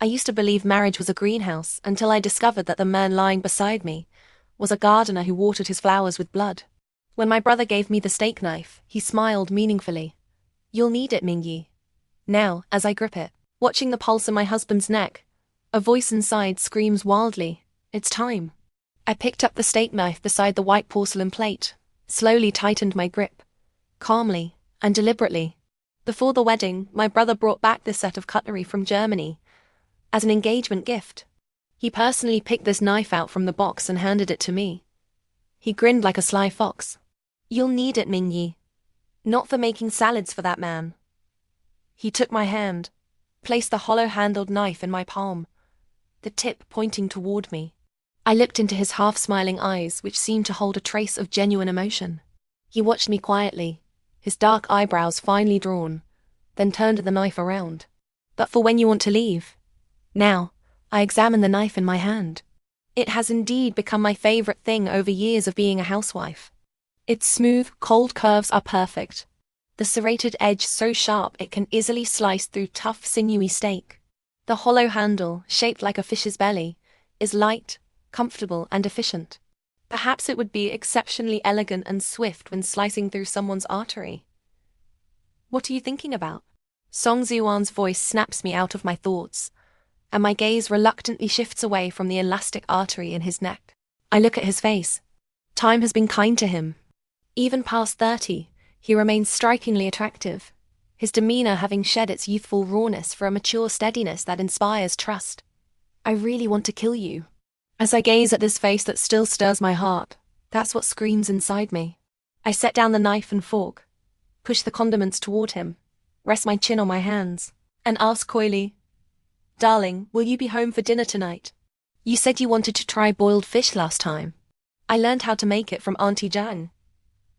I used to believe marriage was a greenhouse until I discovered that the man lying beside me was a gardener who watered his flowers with blood. When my brother gave me the steak knife, he smiled meaningfully. "You'll need it, Mingyi." Now, as I grip it, watching the pulse in my husband's neck, a voice inside screams wildly, "It's time." I picked up the steak knife beside the white porcelain plate, slowly tightened my grip, calmly and deliberately. Before the wedding, my brother brought back this set of cutlery from Germany as an engagement gift. He personally picked this knife out from the box and handed it to me. He grinned like a sly fox. "You'll need it, Mingyi. Not for making salads for that man." He took my hand, placed the hollow-handled knife in my palm, the tip pointing toward me. I looked into his half-smiling eyes, which seemed to hold a trace of genuine emotion. He watched me quietly, his dark eyebrows finely drawn, then turned the knife around. "But for when you want to leave." Now, I examined the knife in my hand. It has indeed become my favorite thing over years of being a housewife. Its smooth, cold curves are perfect. The serrated edge so sharp it can easily slice through tough, sinewy steak. The hollow handle, shaped like a fish's belly, is light, comfortable, and efficient. Perhaps it would be exceptionally elegant and swift when slicing through someone's artery. "What are you thinking about?" Song Ziwan's voice snaps me out of my thoughts, and my gaze reluctantly shifts away from the elastic artery in his neck. I look at his face. Time has been kind to him. Even past 30, he remains strikingly attractive, his demeanor having shed its youthful rawness for a mature steadiness that inspires trust. "I really want to kill you." As I gaze at this face that still stirs my heart, that's what screams inside me. I set down the knife and fork, push the condiments toward him, rest my chin on my hands, and ask coyly, "Darling, will you be home for dinner tonight? You said you wanted to try boiled fish last time. I learned how to make it from Auntie Zhang.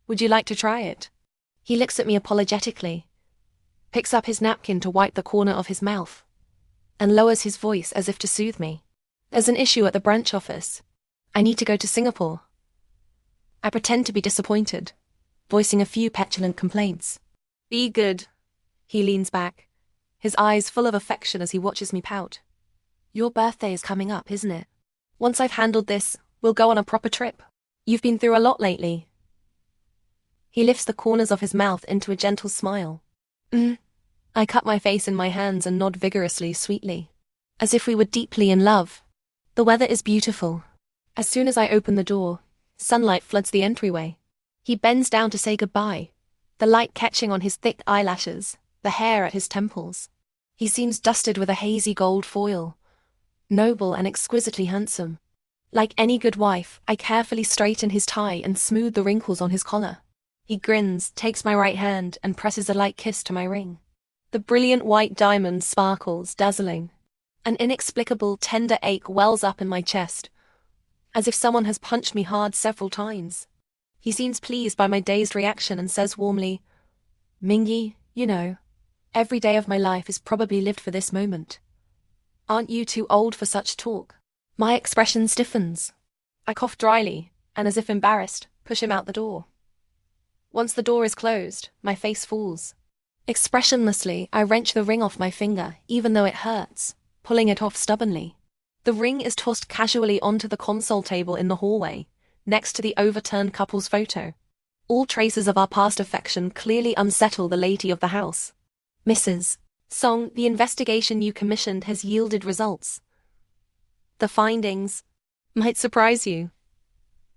Would you like to try it?" He looks at me apologetically, picks up his napkin to wipe the corner of his mouth, and lowers his voice as if to soothe me. "There's an issue at the branch office. I need to go to Singapore." I pretend to be disappointed, voicing a few petulant complaints. "Be good." He leans back, his eyes full of affection as he watches me pout. "Your birthday is coming up, isn't it? Once I've handled this, we'll go on a proper trip. You've been through a lot lately." He lifts the corners of his mouth into a gentle smile. I cut my face in my hands and nod vigorously, sweetly, as if we were deeply in love. The weather is beautiful. As soon as I open the door, sunlight floods the entryway. He bends down to say goodbye, the light catching on his thick eyelashes, the hair at his temples. He seems dusted with a hazy gold foil, noble and exquisitely handsome. Like any good wife, I carefully straighten his tie and smooth the wrinkles on his collar. He grins, takes my right hand, and presses a light kiss to my ring. The brilliant white diamond sparkles, dazzling. An inexplicable, tender ache wells up in my chest, as if someone has punched me hard several times. He seems pleased by my dazed reaction and says warmly, "Mingyi, you know, every day of my life is probably lived for this moment. Aren't you too old for such talk?" My expression stiffens. I cough dryly, and as if embarrassed, push him out the door. Once the door is closed, my face falls. Expressionlessly, I wrench the ring off my finger, even though it hurts, pulling it off stubbornly. The ring is tossed casually onto the console table in the hallway, next to the overturned couple's photo. All traces of our past affection clearly unsettle the lady of the house. "Mrs. Song, the investigation you commissioned has yielded results. The findings might surprise you.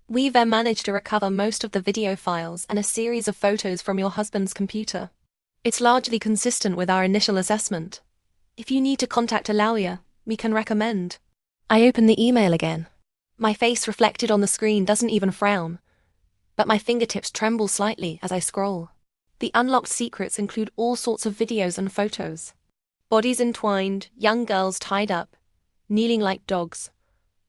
We've managed to recover most of the video files and a series of photos from your husband's computer. It's largely consistent with our initial assessment. If you need to contact a lawyer, we can recommend." I open the email again. My face reflected on the screen doesn't even frown, but my fingertips tremble slightly as I scroll. The unlocked secrets include all sorts of videos and photos. Bodies entwined, young girls tied up, kneeling like dogs.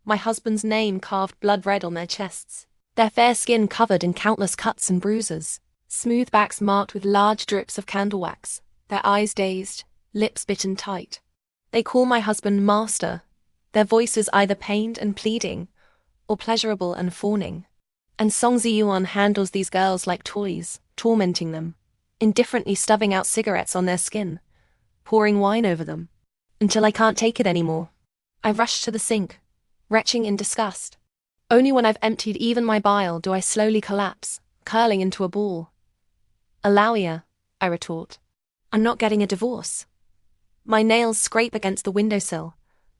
My husband's name carved blood red on their chests, their fair skin covered in countless cuts and bruises, smooth backs marked with large drips of candle wax, their eyes dazed, lips bitten tight. They call my husband Master, their voices either pained and pleading, or pleasurable and fawning. And Song Ziyuan handles these girls like toys, tormenting them, indifferently stubbing out cigarettes on their skin, pouring wine over them. until I can't take it anymore. I rush to the sink, retching in disgust. Only when I've emptied even my bile do I slowly collapse, curling into a ball. Alawia, I retort. I'm not getting a divorce. My nails scrape against the windowsill,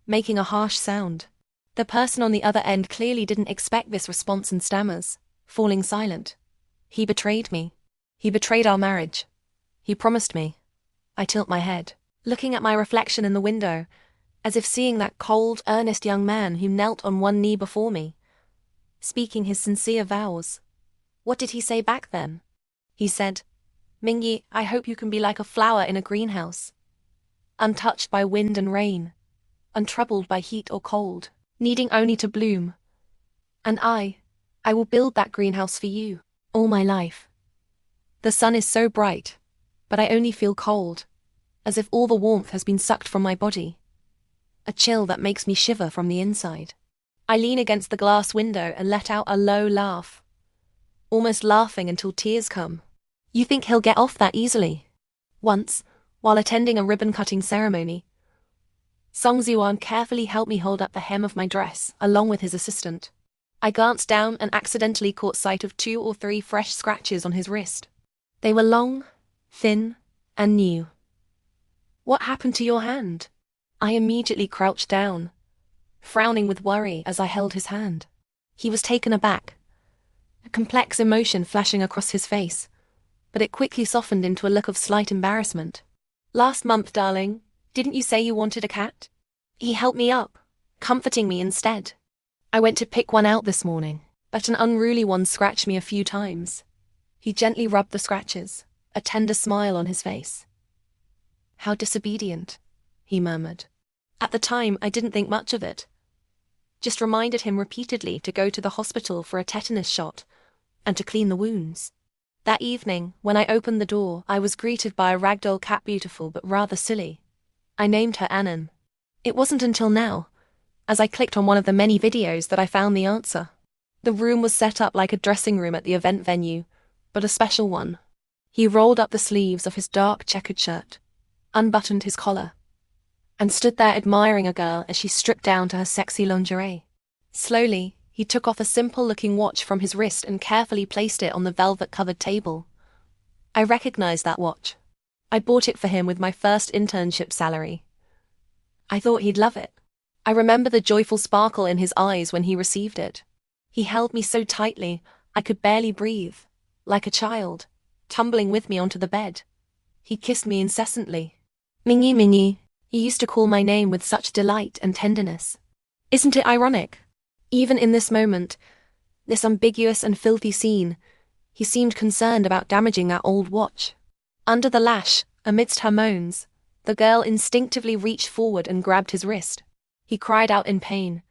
making a harsh sound. The person on the other end clearly didn't expect this response and stammers, falling silent. He betrayed me. He betrayed our marriage. He promised me. I tilt my head, looking at my reflection in the window, as if seeing that cold, earnest young man who knelt on one knee before me, speaking his sincere vows. What did he say back then? He said, "Mingyi, I hope you can be like a flower in a greenhouse, untouched by wind and rain, untroubled by heat or cold, needing only to bloom. And I will build that greenhouse for you, all my life. The sun is so bright, but I only feel cold, as if all the warmth has been sucked from my body. A chill that makes me shiver from the inside." I lean against the glass window and let out a low laugh, almost laughing until tears come. You think he'll get off that easily? Once, while attending a ribbon-cutting ceremony, Song Ziwan carefully helped me hold up the hem of my dress, along with his assistant. I glanced down and accidentally caught sight of 2 or 3 fresh scratches on his wrist. They were long, thin, and new. "What happened to your hand?" I immediately crouched down, frowning with worry as I held his hand. He was taken aback, a complex emotion flashing across his face, but it quickly softened into a look of slight embarrassment. "Last month, darling, didn't you say you wanted a cat?" He helped me up, comforting me instead. "I went to pick one out this morning, but an unruly one scratched me a few times." He gently rubbed the scratches, a tender smile on his face. "How disobedient," he murmured. At the time, I didn't think much of it. Just reminded him repeatedly to go to the hospital for a tetanus shot and to clean the wounds. That evening, when I opened the door, I was greeted by a ragdoll cat, beautiful but rather silly. I named her Anan. It wasn't until now, as I clicked on one of the many videos, that I found the answer. The room was set up like a dressing room at the event venue, but a special one. He rolled up the sleeves of his dark checkered shirt, unbuttoned his collar, and stood there admiring a girl as she stripped down to her sexy lingerie. Slowly, he took off a simple-looking watch from his wrist and carefully placed it on the velvet-covered table. I recognized that watch. I bought it for him with my first internship salary. I thought he'd love it. I remember the joyful sparkle in his eyes when he received it. He held me so tightly, I could barely breathe, like a child, tumbling with me onto the bed. He kissed me incessantly. "Mingyi, Mingyi," he used to call my name with such delight and tenderness. Isn't it ironic? Even in this moment, this ambiguous and filthy scene, he seemed concerned about damaging that old watch. Under the lash, amidst her moans, the girl instinctively reached forward and grabbed his wrist. He cried out in pain,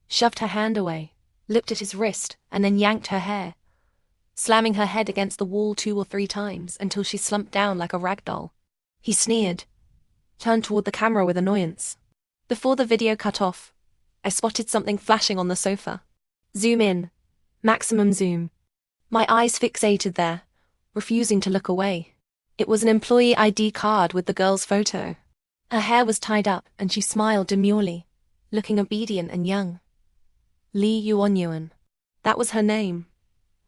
shoved her hand away, lipped at his wrist, and then yanked her hair, slamming her head against the wall 2 or 3 times until she slumped down like a rag doll. He sneered, turned toward the camera with annoyance. Before the video cut off, I spotted something flashing on the sofa. Zoom in. Maximum zoom. My eyes fixated there, refusing to look away. It was an employee ID card with the girl's photo. Her hair was tied up and she smiled demurely, looking obedient and young. Lee Yuanyuan. That was her name.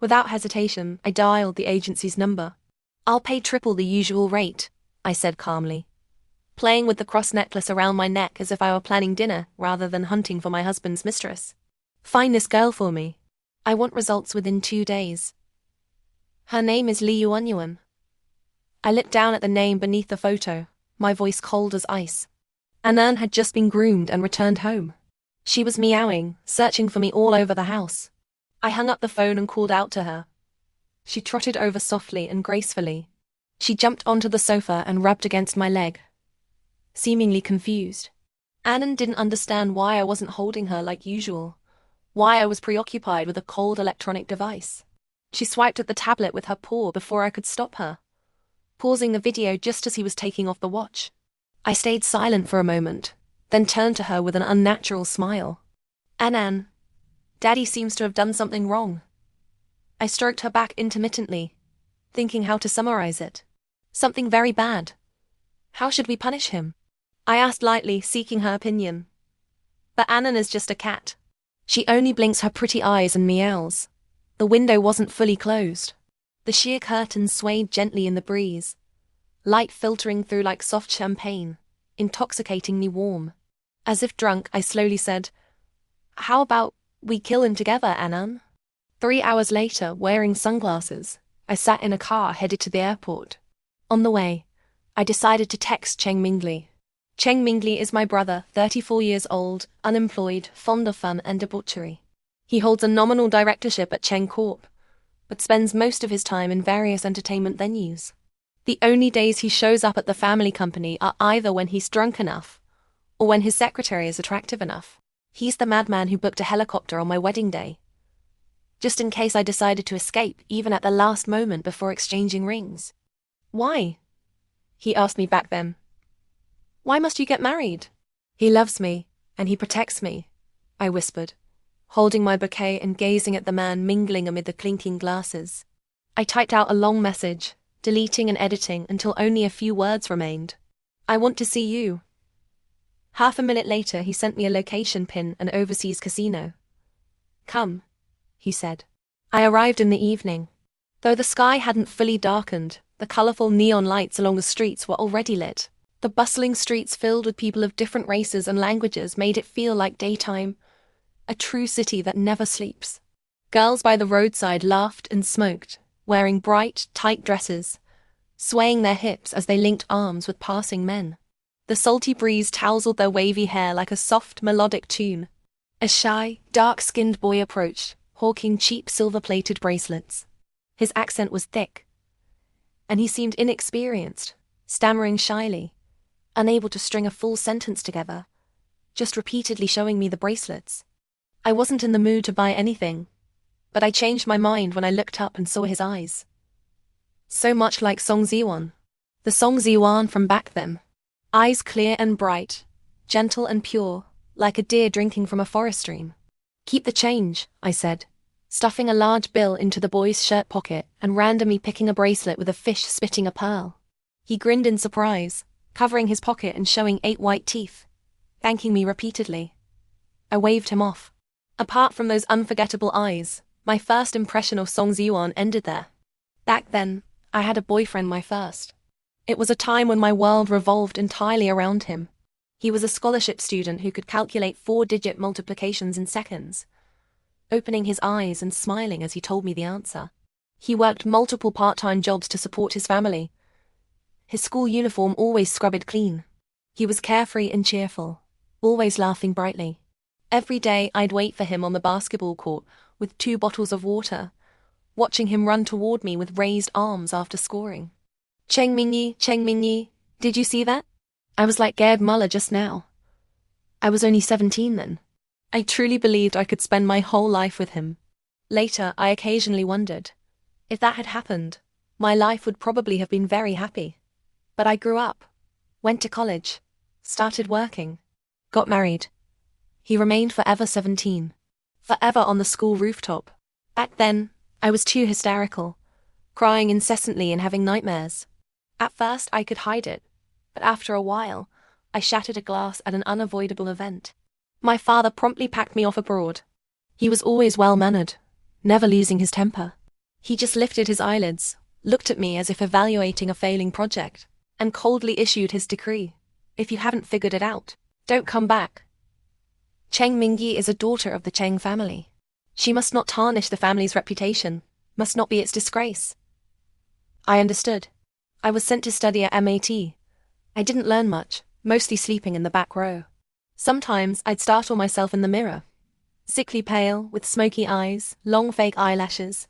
Without hesitation, I dialed the agency's number. "I'll pay triple the usual rate," I said calmly, playing with the cross necklace around my neck as if I were planning dinner rather than hunting for my husband's mistress. "Find this girl for me. I want results within 2 days. Her name is Lee Yuanyuan." I looked down at the name beneath the photo, my voice cold as ice. Anan had just been groomed and returned home. She was meowing, searching for me all over the house. I hung up the phone and called out to her. She trotted over softly and gracefully. She jumped onto the sofa and rubbed against my leg, seemingly confused. Anan didn't understand why I wasn't holding her like usual, why I was preoccupied with a cold electronic device. She swiped at the tablet with her paw before I could stop her, pausing the video just as he was taking off the watch. I stayed silent for a moment, then turned to her with an unnatural smile. "Anan, Daddy seems to have done something wrong." I stroked her back intermittently, thinking how to summarize it. "Something very bad. How should we punish him?" I asked lightly, seeking her opinion. But Annan is just a cat. She only blinks her pretty eyes and meows. The window wasn't fully closed. The sheer curtains swayed gently in the breeze, light filtering through like soft champagne, intoxicatingly warm. As if drunk, I slowly said, "How about we kill him together, Annan?" 3 hours later, wearing sunglasses, I sat in a car headed to the airport. On the way, I decided to text Cheng Mingli. Cheng Mingli is my brother, 34 years old, unemployed, fond of fun and debauchery. He holds a nominal directorship at Cheng Corp, but spends most of his time in various entertainment venues. The only days he shows up at the family company are either when he's drunk enough, or when his secretary is attractive enough. He's the madman who booked a helicopter on my wedding day, just in case I decided to escape even at the last moment before exchanging rings. "Why?" he asked me back then. "Why must you get married?" "He loves me, and he protects me," I whispered, holding my bouquet and gazing at the man mingling amid the clinking glasses. I typed out a long message, deleting and editing until only a few words remained. "I want to see you." Half a minute later, he sent me a location pin, an overseas casino. "Come," he said. I arrived in the evening. Though the sky hadn't fully darkened, the colorful neon lights along the streets were already lit. The bustling streets filled with people of different races and languages made it feel like daytime, a true city that never sleeps. Girls by the roadside laughed and smoked, wearing bright, tight dresses, swaying their hips as they linked arms with passing men. The salty breeze tousled their wavy hair like a soft, melodic tune. A shy, dark-skinned boy approached, hawking cheap silver-plated bracelets. His accent was thick, and he seemed inexperienced, stammering shyly, unable to string a full sentence together, just repeatedly showing me the bracelets. I wasn't in the mood to buy anything, but I changed my mind when I looked up and saw his eyes. So much like Song Ziwan, the Song Ziwan from back then. Eyes clear and bright, gentle and pure, like a deer drinking from a forest stream. "Keep the change," I said, stuffing a large bill into the boy's shirt pocket and randomly picking a bracelet with a fish spitting a pearl. He grinned in surprise, covering his pocket and showing 8 white teeth, thanking me repeatedly. I waved him off. Apart from those unforgettable eyes, my first impression of Song Ziwan ended there. Back then, I had a boyfriend, my first. It was a time when my world revolved entirely around him. He was a scholarship student who could calculate 4-digit multiplications in seconds, opening his eyes and smiling as he told me the answer. He worked multiple part-time jobs to support his family. His school uniform always scrubbed clean. He was carefree and cheerful, always laughing brightly. Every day I'd wait for him on the basketball court with 2 bottles of water, watching him run toward me with raised arms after scoring. Cheng Mingyi, did you see that?" I was like Gerd Muller just now. I was only 17 then. I truly believed I could spend my whole life with him. Later, I occasionally wondered, if that had happened, my life would probably have been very happy. But I grew up, went to college, started working, got married. He remained forever 17, forever on the school rooftop. Back then, I was too hysterical, crying incessantly and having nightmares. At first, I could hide it, but after a while, I shattered a glass at an unavoidable event. My father promptly packed me off abroad. He was always well-mannered, never losing his temper. He just lifted his eyelids, looked at me as if evaluating a failing project, and coldly issued his decree. "If you haven't figured it out, don't come back." Cheng Mingyi is a daughter of the Cheng family. She must not tarnish the family's reputation, must not be its disgrace. I understood. I was sent to study at MAT. I didn't learn much, mostly sleeping in the back row. Sometimes I'd startle myself in the mirror. Sickly pale, with smoky eyes, long fake eyelashes,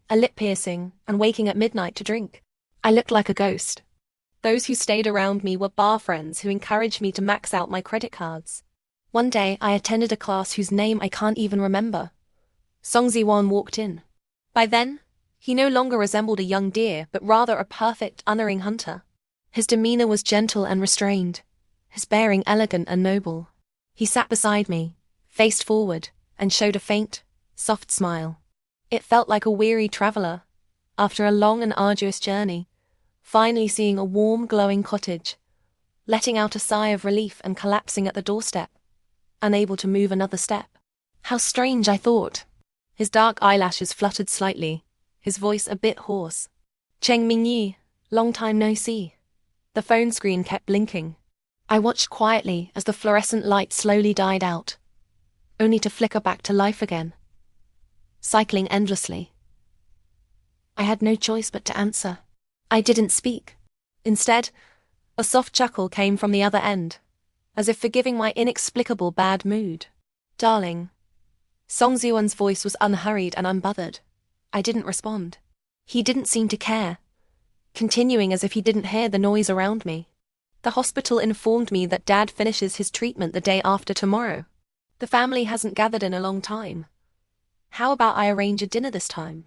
a lip piercing, and waking at midnight to drink. I looked like a ghost. Those who stayed around me were bar friends who encouraged me to max out my credit cards. One day I attended a class whose name I can't even remember. Song Ziwan walked in. By then, he no longer resembled a young deer, but rather a perfect, unerring hunter. His demeanor was gentle and restrained, his bearing elegant and noble. He sat beside me, faced forward, and showed a faint, soft smile. It felt like a weary traveler, after a long and arduous journey, finally seeing a warm, glowing cottage, letting out a sigh of relief and collapsing at the doorstep, unable to move another step. How strange, I thought. His dark eyelashes fluttered slightly, his voice a bit hoarse. Cheng Mingyi, long time no see. The phone screen kept blinking. I watched quietly as the fluorescent light slowly died out, only to flicker back to life again, cycling endlessly. I had no choice but to answer. I didn't speak. Instead, a soft chuckle came from the other end, as if forgiving my inexplicable bad mood. Darling. Song Ziwan's voice was unhurried and unbothered. I didn't respond. He didn't seem to care, continuing as if he didn't hear the noise around me. The hospital informed me that Dad finishes his treatment the day after tomorrow. The family hasn't gathered in a long time. How about I arrange a dinner this time?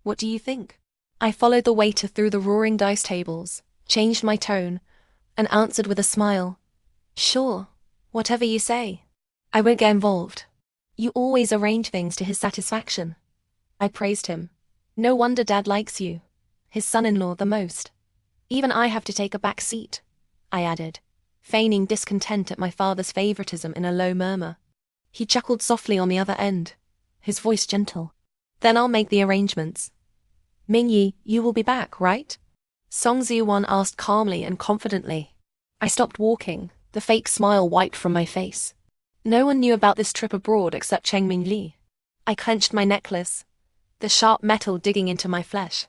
What do you think? I followed the waiter through the roaring dice tables, changed my tone, and answered with a smile. Sure, whatever you say. I won't get involved. You always arrange things to his satisfaction. I praised him. No wonder Dad likes you. His son-in-law the most. Even I have to take a back seat, I added, feigning discontent at my father's favoritism in a low murmur. He chuckled softly on the other end, his voice gentle. Then I'll make the arrangements. Mingyi, you will be back, right? Song Ziwan asked calmly and confidently. I stopped walking, the fake smile wiped from my face. No one knew about this trip abroad except Cheng Mingli. I clenched my necklace, the sharp metal digging into my flesh.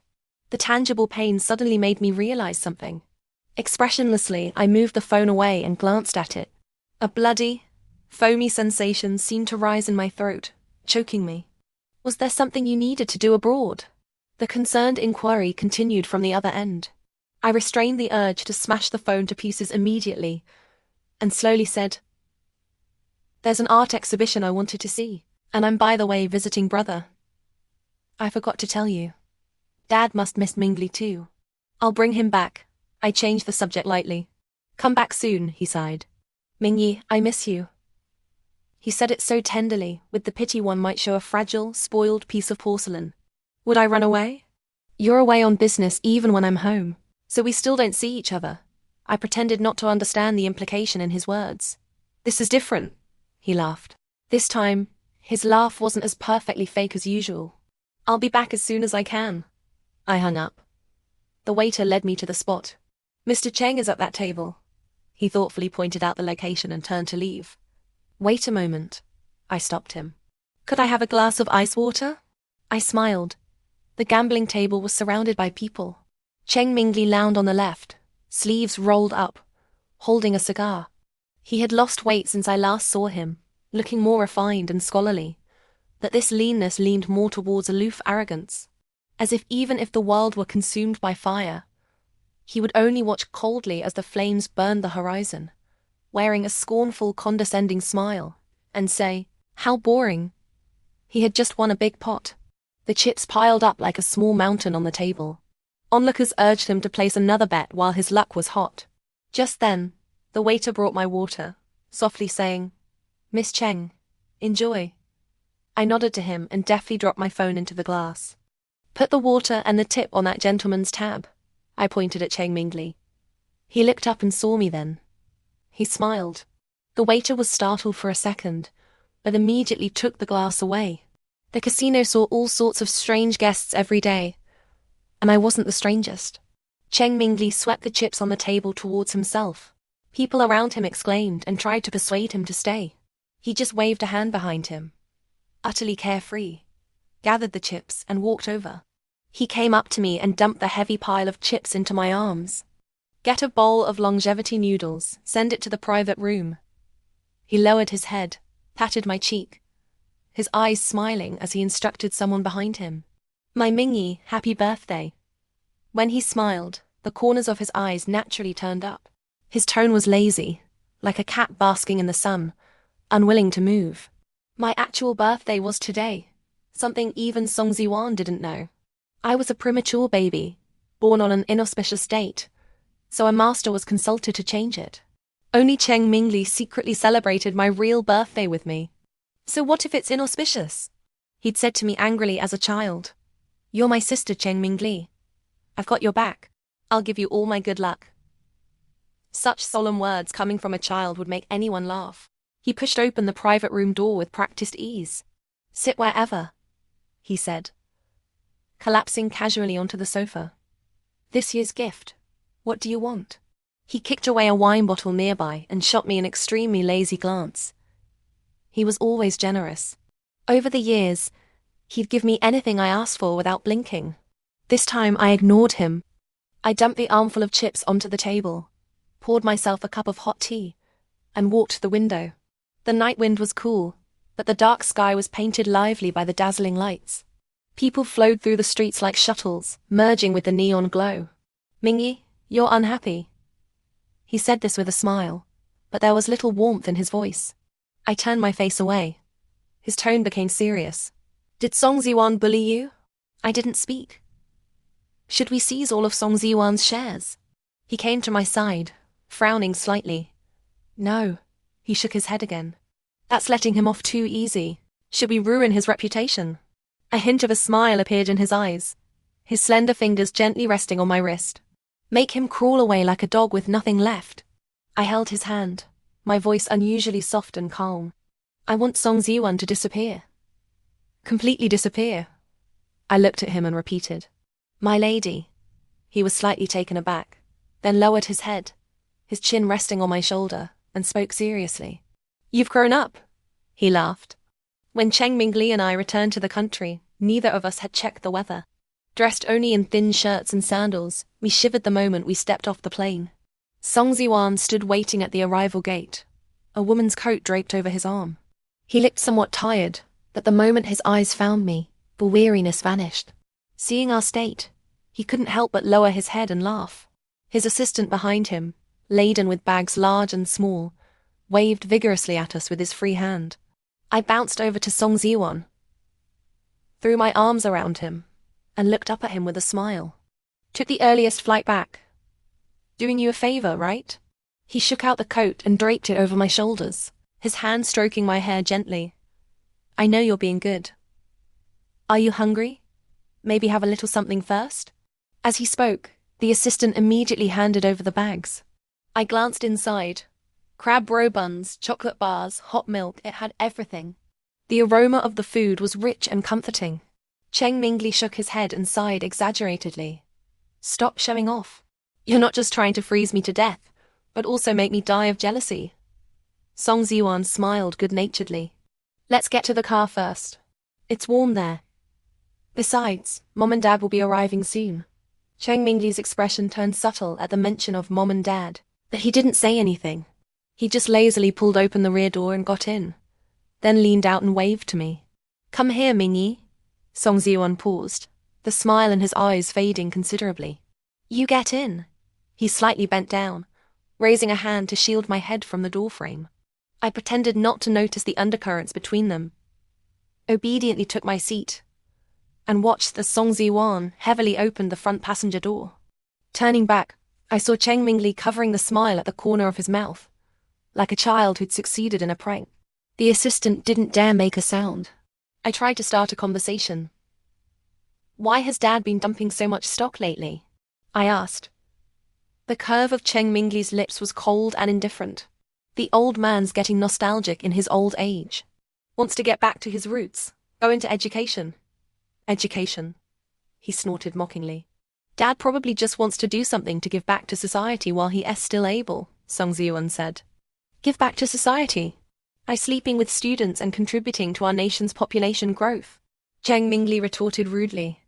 The tangible pain suddenly made me realize something. Expressionlessly, I moved the phone away and glanced at it. A bloody, foamy sensation seemed to rise in my throat, choking me. Was there something you needed to do abroad? The concerned inquiry continued from the other end. I restrained the urge to smash the phone to pieces immediately, and slowly said, There's an art exhibition I wanted to see, and I'm by the way visiting brother. I forgot to tell you. Dad must miss Mingli too. I'll bring him back. I changed the subject lightly. Come back soon, he sighed. Mingyi, I miss you. He said it so tenderly, with the pity one might show a fragile, spoiled piece of porcelain. Would I run away? You're away on business even when I'm home, so we still don't see each other. I pretended not to understand the implication in his words. This is different, he laughed. This time, his laugh wasn't as perfectly fake as usual. I'll be back as soon as I can. I hung up. The waiter led me to the spot. Mr. Cheng is at that table. He thoughtfully pointed out the location and turned to leave. Wait a moment. I stopped him. Could I have a glass of ice water? I smiled. The gambling table was surrounded by people. Cheng Mingli lounged on the left, sleeves rolled up, holding a cigar. He had lost weight since I last saw him, looking more refined and scholarly, but this leanness leaned more towards aloof arrogance, as if even if the world were consumed by fire, he would only watch coldly as the flames burned the horizon, wearing a scornful, condescending smile, and say, How boring. He had just won a big pot. The chips piled up like a small mountain on the table. Onlookers urged him to place another bet while his luck was hot. Just then, the waiter brought my water, softly saying, Miss Cheng, enjoy. I nodded to him and deftly dropped my phone into the glass. Put the water and the tip on that gentleman's tab. I pointed at Cheng Mingli. He looked up and saw me then. He smiled. The waiter was startled for a second, but immediately took the glass away. The casino saw all sorts of strange guests every day, and I wasn't the strangest. Cheng Mingli swept the chips on the table towards himself. People around him exclaimed and tried to persuade him to stay. He just waved a hand behind him, utterly carefree, gathered the chips and walked over. He came up to me and dumped the heavy pile of chips into my arms. Get a bowl of longevity noodles, send it to the private room. He lowered his head, patted my cheek, his eyes smiling as he instructed someone behind him. My Mingyi, happy birthday. When he smiled, the corners of his eyes naturally turned up. His tone was lazy, like a cat basking in the sun, unwilling to move. My actual birthday was today, something even Song Ziwan didn't know. I was a premature baby, born on an inauspicious date, so a master was consulted to change it. Only Cheng Mingli secretly celebrated my real birthday with me. So what if it's inauspicious? He'd said to me angrily as a child, You're my sister, Cheng Mingli. I've got your back. I'll give you all my good luck. Such solemn words coming from a child would make anyone laugh. He pushed open the private room door with practiced ease. "Sit wherever," he said, collapsing casually onto the sofa. "This year's gift. What do you want?" He kicked away a wine bottle nearby and shot me an extremely lazy glance. He was always generous. Over the years, he'd give me anything I asked for without blinking. This time I ignored him. I dumped the armful of chips onto the table, poured myself a cup of hot tea, and walked to the window. The night wind was cool, but the dark sky was painted lively by the dazzling lights. People flowed through the streets like shuttles, merging with the neon glow. "Mingy, you're unhappy." He said this with a smile, but there was little warmth in his voice. I turned my face away. His tone became serious. "Did Song Ziwan bully you?" I didn't speak. "Should we seize all of Song Ziwan's shares?" He came to my side, frowning slightly. "No." He shook his head again. "That's letting him off too easy. Should we ruin his reputation?" A hint of a smile appeared in his eyes, his slender fingers gently resting on my wrist. "Make him crawl away like a dog with nothing left." I held his hand, my voice unusually soft and calm. "I want Song Ziwan to disappear. Completely disappear." I looked at him and repeated, "My lady." He was slightly taken aback, then lowered his head, his chin resting on my shoulder, and spoke seriously. "You've grown up," he laughed. When Cheng Mingli and I returned to the country, neither of us had checked the weather. Dressed only in thin shirts and sandals, we shivered the moment we stepped off the plane. Song Ziwan stood waiting at the arrival gate, a woman's coat draped over his arm. He looked somewhat tired, but the moment his eyes found me, the weariness vanished. Seeing our state, he couldn't help but lower his head and laugh. His assistant behind him, laden with bags large and small, waved vigorously at us with his free hand. I bounced over to Song Ziwan, threw my arms around him, and looked up at him with a smile. "Took the earliest flight back. Doing you a favor, right?" He shook out the coat and draped it over my shoulders, his hand stroking my hair gently. "I know you're being good. Are you hungry? Maybe have a little something first?" As he spoke, the assistant immediately handed over the bags. I glanced inside. Crab roe buns, chocolate bars, hot milk, it had everything. The aroma of the food was rich and comforting. Cheng Mingli shook his head and sighed exaggeratedly. "Stop showing off. You're not just trying to freeze me to death, but also make me die of jealousy." Song Ziwan smiled good-naturedly. "Let's get to the car first. It's warm there. Besides, Mom and Dad will be arriving soon." Cheng Mingli's expression turned subtle at the mention of Mom and Dad, but he didn't say anything. He just lazily pulled open the rear door and got in, then leaned out and waved to me. "Come here, Mingy." Song Ziwan paused, the smile in his eyes fading considerably. "You get in." He slightly bent down, raising a hand to shield my head from the doorframe. I pretended not to notice the undercurrents between them, obediently took my seat, and watched as Song Ziwan heavily opened the front passenger door. Turning back, I saw Cheng Mingli covering the smile at the corner of his mouth, like a child who'd succeeded in a prank. The assistant didn't dare make a sound. I tried to start a conversation. "Why has Dad been dumping so much stock lately?" I asked. The curve of Cheng Mingli's lips was cold and indifferent. The old man's getting nostalgic in his old age. Wants to get back to his roots, go into education. "Education," he snorted mockingly. "Dad probably just wants to do something to give back to society while he is still able," Song Ziwan said. "Give back to society? I sleeping with students and contributing to our nation's population growth," Cheng Mingli retorted rudely.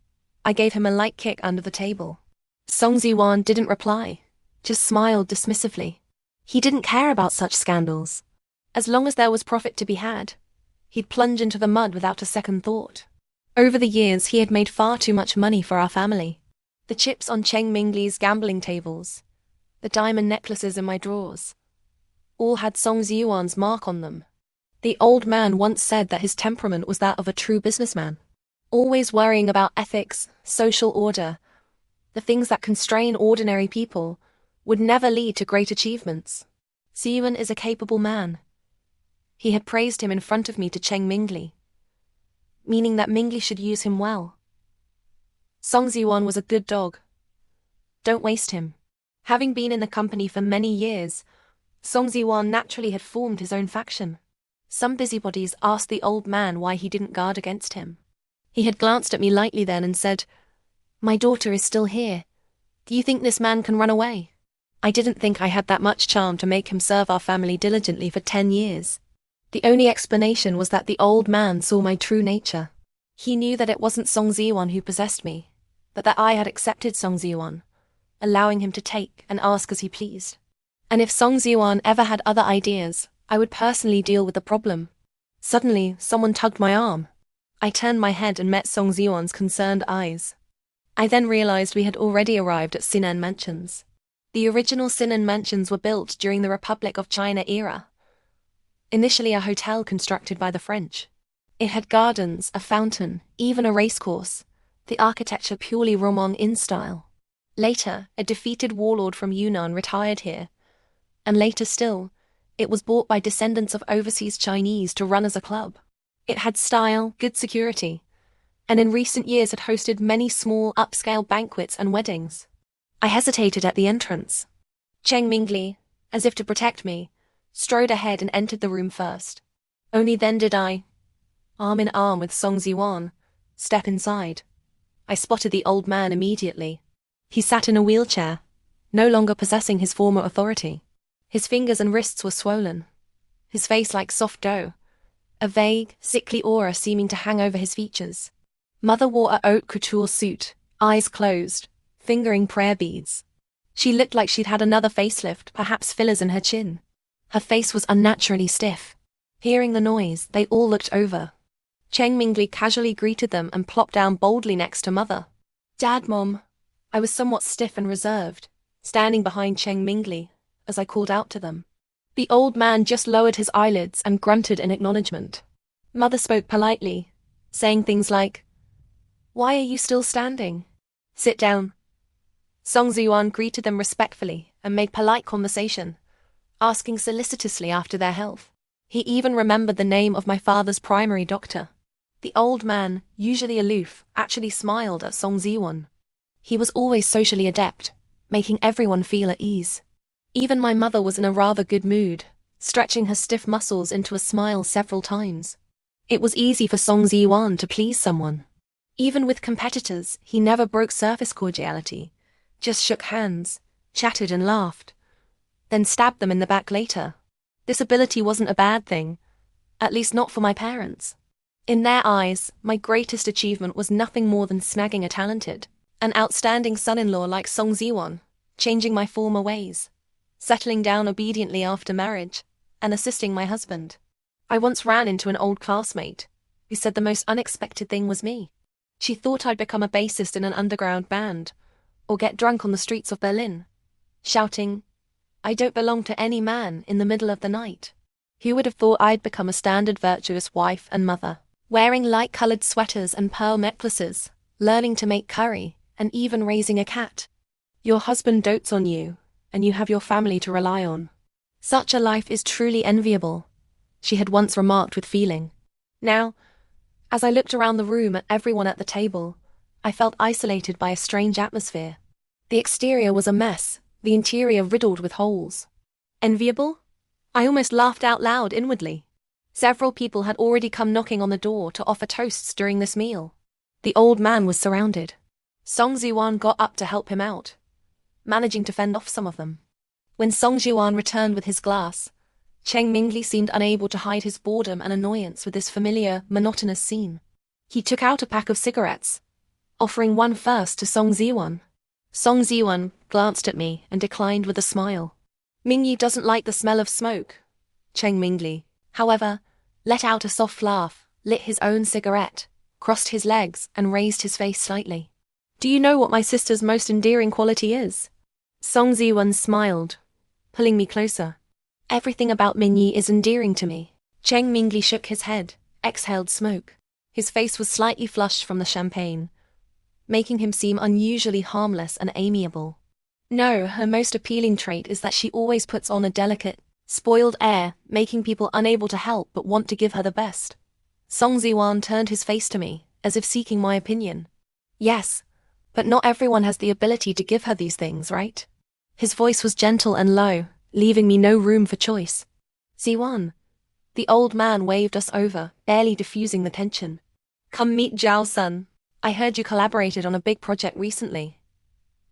I gave him a light kick under the table. Song Ziwan didn't reply, just smiled dismissively. He didn't care about such scandals. As long as there was profit to be had, he'd plunge into the mud without a second thought. Over the years, he had made far too much money for our family. The chips on Cheng Mingli's gambling tables, the diamond necklaces in my drawers, all had Song Ziwan's mark on them. The old man once said that his temperament was that of a true businessman, always worrying about ethics, social order. The things that constrain ordinary people would never lead to great achievements. Ziwan is a capable man. He had praised him in front of me to Cheng Mingli, meaning that Mingli should use him well. Song Ziwan was a good dog. Don't waste him. Having been in the company for many years, Song Ziwan naturally had formed his own faction. Some busybodies asked the old man why he didn't guard against him. He had glanced at me lightly then and said, "My daughter is still here. Do you think this man can run away?" I didn't think I had that much charm to make him serve our family diligently for 10 years. The only explanation was that the old man saw my true nature. He knew that it wasn't Song Ziwan who possessed me, but that I had accepted Song Ziwan, allowing him to take and ask as he pleased. And if Song Ziwan ever had other ideas, I would personally deal with the problem. Suddenly, someone tugged my arm. I turned my head and met Song Ziwan's concerned eyes. I then realized we had already arrived at Sinan Mansions. The original Sinan Mansions were built during the Republic of China era. Initially a hotel constructed by the French. It had gardens, a fountain, even a racecourse, the architecture purely Roman in style. Later, a defeated warlord from Yunnan retired here, and later still, it was bought by descendants of overseas Chinese to run as a club. It had style, good security, and in recent years had hosted many small, upscale banquets and weddings. I hesitated at the entrance. Cheng Mingli, as if to protect me, strode ahead and entered the room first. Only then did I, arm in arm with Song Ziwan, step inside. I spotted the old man immediately. He sat in a wheelchair, no longer possessing his former authority. His fingers and wrists were swollen, his face like soft dough, a vague, sickly aura seeming to hang over his features. Mother wore a haute couture suit, eyes closed, fingering prayer beads. She looked like she'd had another facelift, perhaps fillers in her chin. Her face was unnaturally stiff. Hearing the noise, they all looked over. Cheng Mingli casually greeted them and plopped down boldly next to Mother. "Dad, Mom." I was somewhat stiff and reserved, standing behind Cheng Mingli, as I called out to them. The old man just lowered his eyelids and grunted in acknowledgement. Mother spoke politely, saying things like, "Why are you still standing? Sit down." Song Ziwan greeted them respectfully and made polite conversation, asking solicitously after their health. He even remembered the name of my father's primary doctor. The old man, usually aloof, actually smiled at Song Ziwan. He was always socially adept, making everyone feel at ease. Even my mother was in a rather good mood, stretching her stiff muscles into a smile several times. It was easy for Song Ziwan to please someone. Even with competitors, he never broke surface cordiality, just shook hands, chatted and laughed, then stabbed them in the back later. This ability wasn't a bad thing, at least not for my parents. In their eyes, my greatest achievement was nothing more than snagging a talented, an outstanding son-in-law like Song Ziwan, changing my former ways, settling down obediently after marriage, and assisting my husband. I once ran into an old classmate who said the most unexpected thing was me. She thought I'd become a bassist in an underground band, or get drunk on the streets of Berlin, shouting, "I don't belong to any man," in the middle of the night. Who would have thought I'd become a standard virtuous wife and mother, wearing light-colored sweaters and pearl necklaces, learning to make curry, and even raising a cat? Your husband dotes on you, and you have your family to rely on. Such a life is truly enviable, she had once remarked with feeling. Now, as I looked around the room at everyone at the table, I felt isolated by a strange atmosphere. The exterior was a mess, the interior riddled with holes. Enviable? I almost laughed out loud inwardly. Several people had already come knocking on the door to offer toasts during this meal. The old man was surrounded. Song Ziwan got up to help him out, managing to fend off some of them. When Song Ziwan returned with his glass, Cheng Mingli seemed unable to hide his boredom and annoyance with this familiar, monotonous scene. He took out a pack of cigarettes, offering one first to Song Ziwan. Song Ziwan glanced at me and declined with a smile. Mingyi doesn't like the smell of smoke. Cheng Mingli, however, let out a soft laugh, lit his own cigarette, crossed his legs and raised his face slightly. "Do you know what my sister's most endearing quality is?" Song Ziwan smiled, pulling me closer. "Everything about Mingyi is endearing to me." Cheng Mingli shook his head, exhaled smoke. His face was slightly flushed from the champagne, making him seem unusually harmless and amiable. "No, her most appealing trait is that she always puts on a delicate, spoiled air, making people unable to help but want to give her the best." Song Ziwan turned his face to me, as if seeking my opinion. "Yes, but not everyone has the ability to give her these things, right?" His voice was gentle and low, leaving me no room for choice. Ziwan. The old man waved us over, barely diffusing the tension. Come meet Zhao-sun. I heard you collaborated on a big project recently.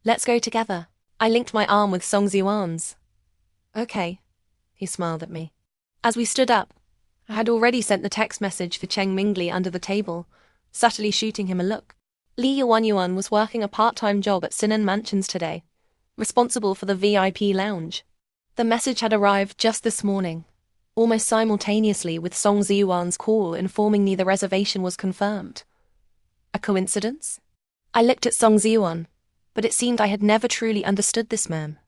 Let's go together. I linked my arm with Song Ziwan's. Okay. He smiled at me. As we stood up, I had already sent the text message for Cheng Mingli under the table, subtly shooting him a look. Li Yuanyuan was working a part-time job at Sinan Mansions today, responsible for the VIP lounge. The message had arrived just this morning, almost simultaneously with Song Ziyuan's call informing me the reservation was confirmed. A coincidence? I looked at Song Ziyuan, but it seemed I had never truly understood this man.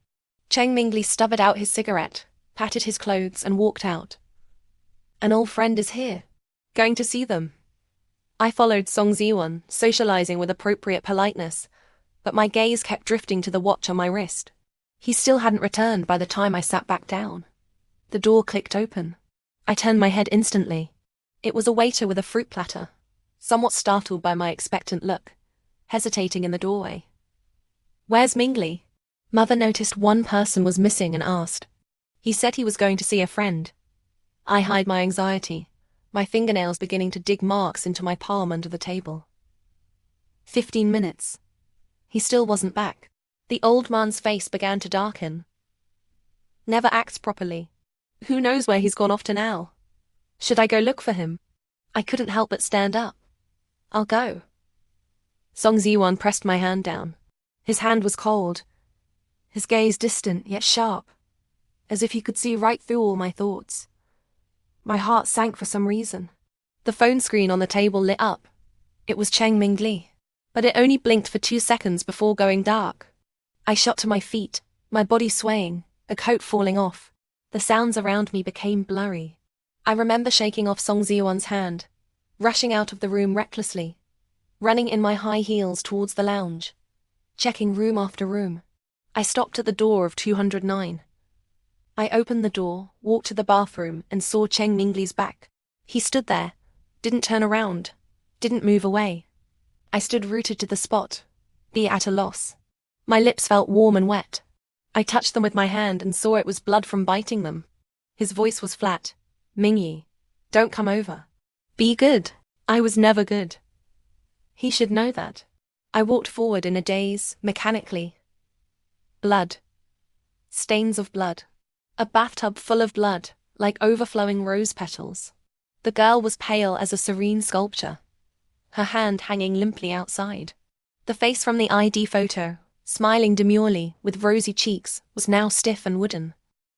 Cheng Mingli stubbered out his cigarette, patted his clothes and walked out. An old friend is here. Going to see them. I followed Song Ziyuan, socializing with appropriate politeness, but my gaze kept drifting to the watch on my wrist. He still hadn't returned by the time I sat back down. The door clicked open. I turned my head instantly. It was a waiter with a fruit platter, somewhat startled by my expectant look, hesitating in the doorway. Where's Mingli? Mother noticed one person was missing and asked. He said he was going to see a friend. I hid my anxiety, my fingernails beginning to dig marks into my palm under the table. 15 minutes. He still wasn't back. The old man's face began to darken. Never acts properly. Who knows where he's gone off to now? Should I go look for him? I couldn't help but stand up. I'll go. Song Ziyuan pressed my hand down. His hand was cold, his gaze distant yet sharp, as if he could see right through all my thoughts. My heart sank for some reason. The phone screen on the table lit up. It was Cheng Mingli, but it only blinked for 2 seconds before going dark. I shot to my feet, my body swaying, a coat falling off. The sounds around me became blurry. I remember shaking off Song Ziyuan's hand, rushing out of the room recklessly, running in my high heels towards the lounge, checking room after room. I stopped at the door of 209. I opened the door, walked to the bathroom, and saw Cheng Mingli's back. He stood there, didn't turn around, didn't move away. I stood rooted to the spot, be at a loss. My lips felt warm and wet. I touched them with my hand and saw it was blood from biting them. His voice was flat. Mingyi, don't come over. Be good. I was never good. He should know that. I walked forward in a daze, mechanically. Blood. Stains of blood. A bathtub full of blood, like overflowing rose petals. The girl was pale as a serene sculpture, her hand hanging limply outside. The face from the ID photo, smiling demurely with rosy cheeks, was now stiff and wooden.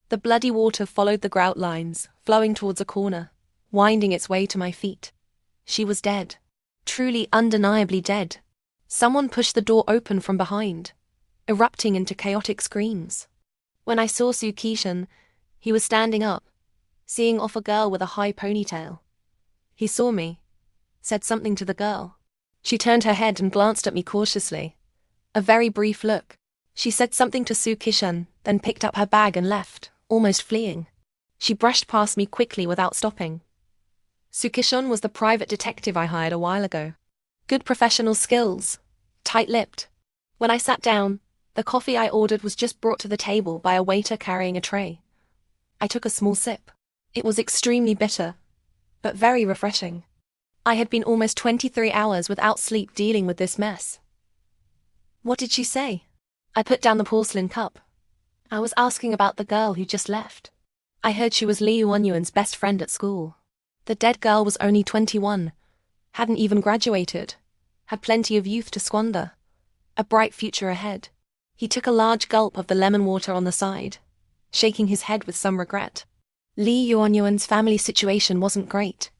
The bloody water followed the grout lines, flowing towards a corner, winding its way to my feet. She was dead. Truly undeniably dead. Someone pushed the door open from behind, erupting into chaotic screams. When I saw Su Kishan, he was standing up, seeing off a girl with a high ponytail. He saw me, said something to the girl. She turned her head and glanced at me cautiously. A very brief look. She said something to Su Kishan, then picked up her bag and left, almost fleeing. She brushed past me quickly without stopping. Su Kishan was the private detective I hired a while ago. Good professional skills, tight-lipped. When I sat down, the coffee I ordered was just brought to the table by a waiter carrying a tray. I took a small sip. It was extremely bitter, but very refreshing. I had been almost 23 hours without sleep dealing with this mess. What did she say? I put down the porcelain cup. I was asking about the girl who just left. I heard she was Li Yuanyuan's best friend at school. The dead girl was only 21, hadn't even graduated, had plenty of youth to squander, a bright future ahead. He took a large gulp of the lemon water on the side, shaking his head with some regret. Li Yuanyuan's family situation wasn't great.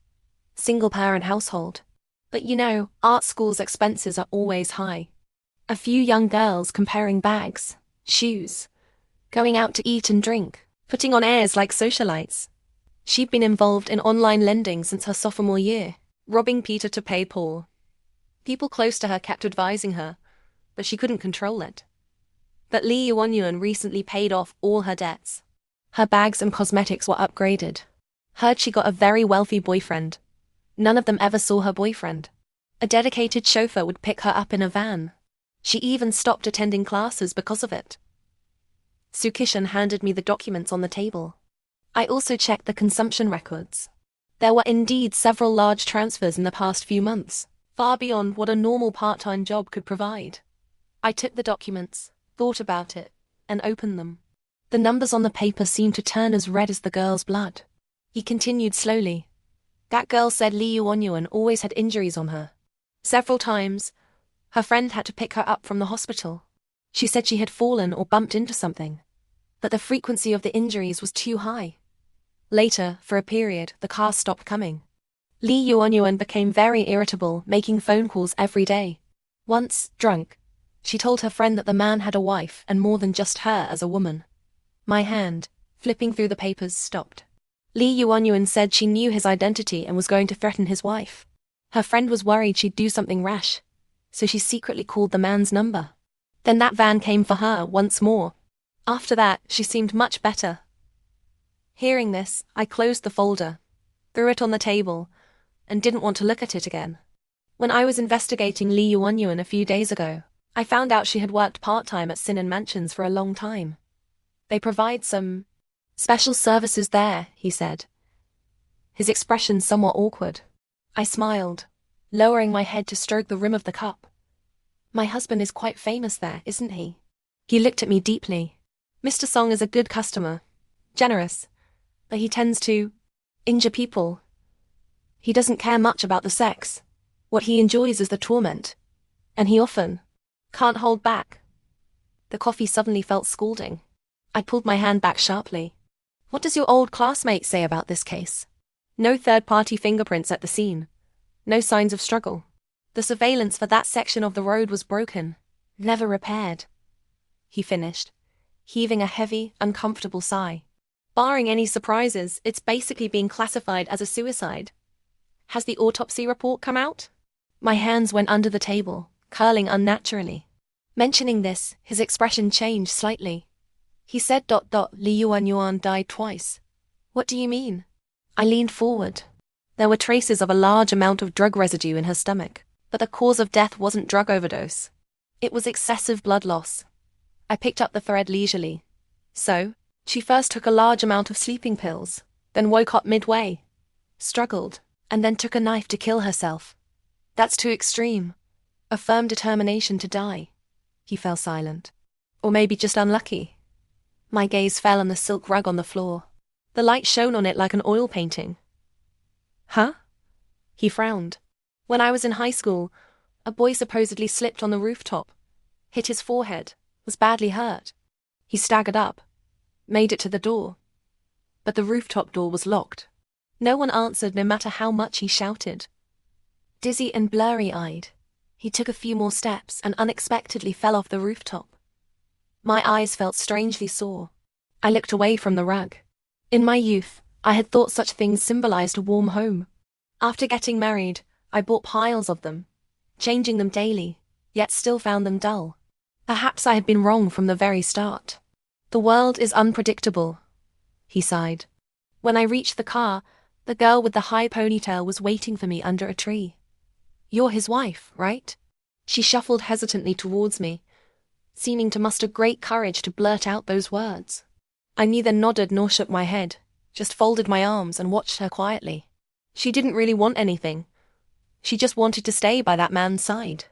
Single-parent household. But you know, art school's expenses are always high. A few young girls comparing bags, shoes, going out to eat and drink, putting on airs like socialites. She'd been involved in online lending since her sophomore year, robbing Peter to pay Paul. People close to her kept advising her, but she couldn't control it. But Li Yuanyuan recently paid off all her debts. Her bags and cosmetics were upgraded. Heard she got a very wealthy boyfriend. None of them ever saw her boyfriend. A dedicated chauffeur would pick her up in a van. She even stopped attending classes because of it. Sukishan handed me the documents on the table. I also checked the consumption records. There were indeed several large transfers in the past few months, far beyond what a normal part-time job could provide. I took the documents, thought about it, and opened them. The numbers on the paper seemed to turn as red as the girl's blood. He continued slowly. That girl said Lee Yuanyuan always had injuries on her. Several times, her friend had to pick her up from the hospital. She said she had fallen or bumped into something, but the frequency of the injuries was too high. Later, for a period, the car stopped coming. Lee Yuanyuan became very irritable, making phone calls every day. Once, drunk, she told her friend that the man had a wife and more than just her as a woman. My hand, flipping through the papers, stopped. Lee Yuanyuan said she knew his identity and was going to threaten his wife. Her friend was worried she'd do something rash, so she secretly called the man's number. Then that van came for her once more. After that, she seemed much better. Hearing this, I closed the folder, threw it on the table, and didn't want to look at it again. When I was investigating Lee Yuanyuan a few days ago, I found out she had worked part-time at Sinan Mansions for a long time. They provide some special services there, he said, his expression somewhat awkward. I smiled, lowering my head to stroke the rim of the cup. My husband is quite famous there, isn't he? He looked at me deeply. Mr. Song is a good customer, generous, but he tends to injure people. He doesn't care much about the sex. What he enjoys is the torment, and he often can't hold back. The coffee suddenly felt scalding. I pulled my hand back sharply. What does your old classmate say about this case? No third-party fingerprints at the scene. No signs of struggle. The surveillance for that section of the road was broken, never repaired. He finished, heaving a heavy, uncomfortable sigh. Barring any surprises, it's basically being classified as a suicide. Has the autopsy report come out? My hands went under the table, curling unnaturally. Mentioning this, his expression changed slightly. He said ... Lee Yuanyuan died twice. What do you mean? I leaned forward. There were traces of a large amount of drug residue in her stomach, but the cause of death wasn't drug overdose. It was excessive blood loss. I picked up the thread leisurely. So, she first took a large amount of sleeping pills, then woke up midway, struggled, and then took a knife to kill herself. That's too extreme. A firm determination to die. He fell silent. Or maybe just unlucky. My gaze fell on the silk rug on the floor. The light shone on it like an oil painting. Huh? He frowned. When I was in high school, a boy supposedly slipped on the rooftop, hit his forehead, was badly hurt. He staggered up, made it to the door. But the rooftop door was locked. No one answered no matter how much he shouted. Dizzy and blurry-eyed, he took a few more steps and unexpectedly fell off the rooftop. My eyes felt strangely sore. I looked away from the rug. In my youth, I had thought such things symbolized a warm home. After getting married, I bought piles of them, changing them daily, yet still found them dull. Perhaps I had been wrong from the very start. The world is unpredictable, he sighed. When I reached the car, the girl with the high ponytail was waiting for me under a tree. You're his wife, right? She shuffled hesitantly towards me, seeming to muster great courage to blurt out those words. I neither nodded nor shook my head, just folded my arms and watched her quietly. She didn't really want anything. She just wanted to stay by that man's side.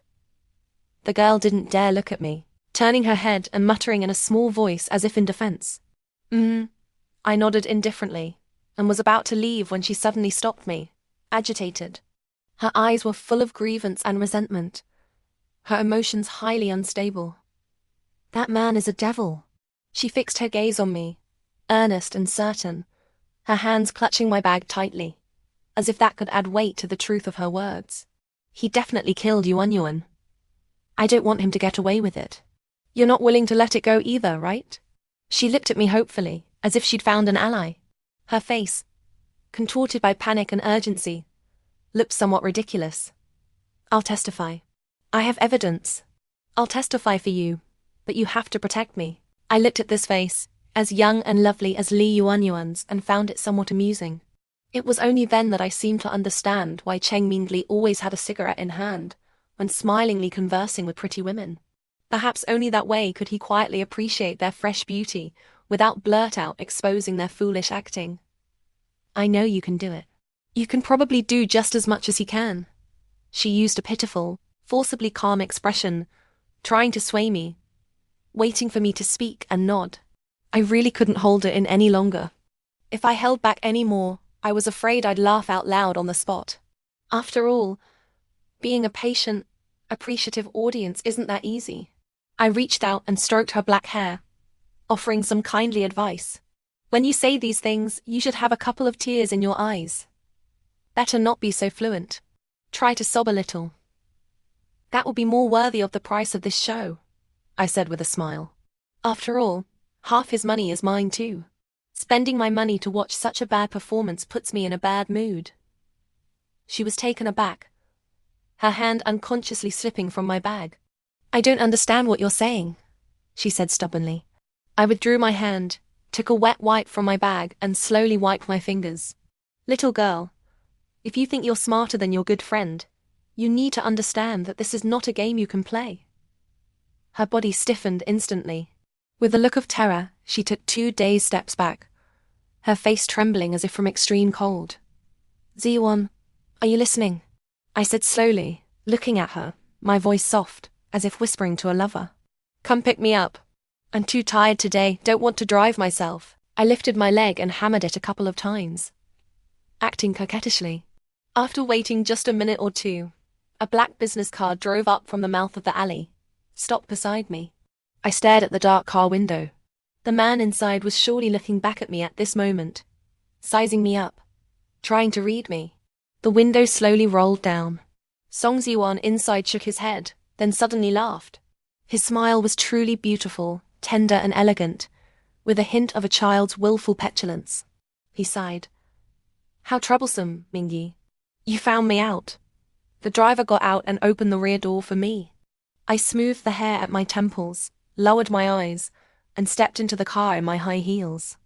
The girl didn't dare look at me, turning her head and muttering in a small voice as if in defense. I nodded indifferently, and was about to leave when she suddenly stopped me, agitated. Her eyes were full of grievance and resentment, her emotions highly unstable. That man is a devil. She fixed her gaze on me, earnest and certain, her hands clutching my bag tightly, as if that could add weight to the truth of her words. He definitely killed Yuanyuan. I don't want him to get away with it. You're not willing to let it go either, right? She looked at me hopefully, as if she'd found an ally. Her face, contorted by panic and urgency, looked somewhat ridiculous. I'll testify. I have evidence. I'll testify for you, but you have to protect me. I looked at this face, as young and lovely as Lee Yuanyuan's, and found it somewhat amusing. It was only then that I seemed to understand why Cheng Mingli always had a cigarette in hand, when smilingly conversing with pretty women. Perhaps only that way could he quietly appreciate their fresh beauty, without blurt-out exposing their foolish acting. I know you can do it. You can probably do just as much as he can. She used a pitiful, forcibly calm expression, trying to sway me, waiting for me to speak and nod. I really couldn't hold it in any longer. If I held back any more, I was afraid I'd laugh out loud on the spot. After all, being a patient, appreciative audience isn't that easy. I reached out and stroked her black hair, offering some kindly advice. When you say these things, you should have a couple of tears in your eyes. Better not be so fluent. Try to sob a little. That will be more worthy of the price of this show, I said with a smile. After all, half his money is mine too. Spending my money to watch such a bad performance puts me in a bad mood. She was taken aback, her hand unconsciously slipping from my bag. I don't understand what you're saying, she said stubbornly. I withdrew my hand, took a wet wipe from my bag and slowly wiped my fingers. Little girl, if you think you're smarter than your good friend, you need to understand that this is not a game you can play. Her body stiffened instantly. With a look of terror, she took 2 dazed steps back, her face trembling as if from extreme cold. Ziwon, are you listening? I said slowly, looking at her, my voice soft, as if whispering to a lover. Come pick me up. I'm too tired today, don't want to drive myself. I lifted my leg and hammered it a couple of times, acting coquettishly. After waiting just a minute or two, a black business car drove up from the mouth of the alley, stopped beside me. I stared at the dark car window. The man inside was surely looking back at me at this moment, sizing me up, trying to read me. The window slowly rolled down. Song Ziwon inside shook his head, then suddenly laughed. His smile was truly beautiful, tender and elegant, with a hint of a child's willful petulance. He sighed. How troublesome, Mingyi. You found me out. The driver got out and opened the rear door for me. I smoothed the hair at my temples, lowered my eyes, and stepped into the car in my high heels.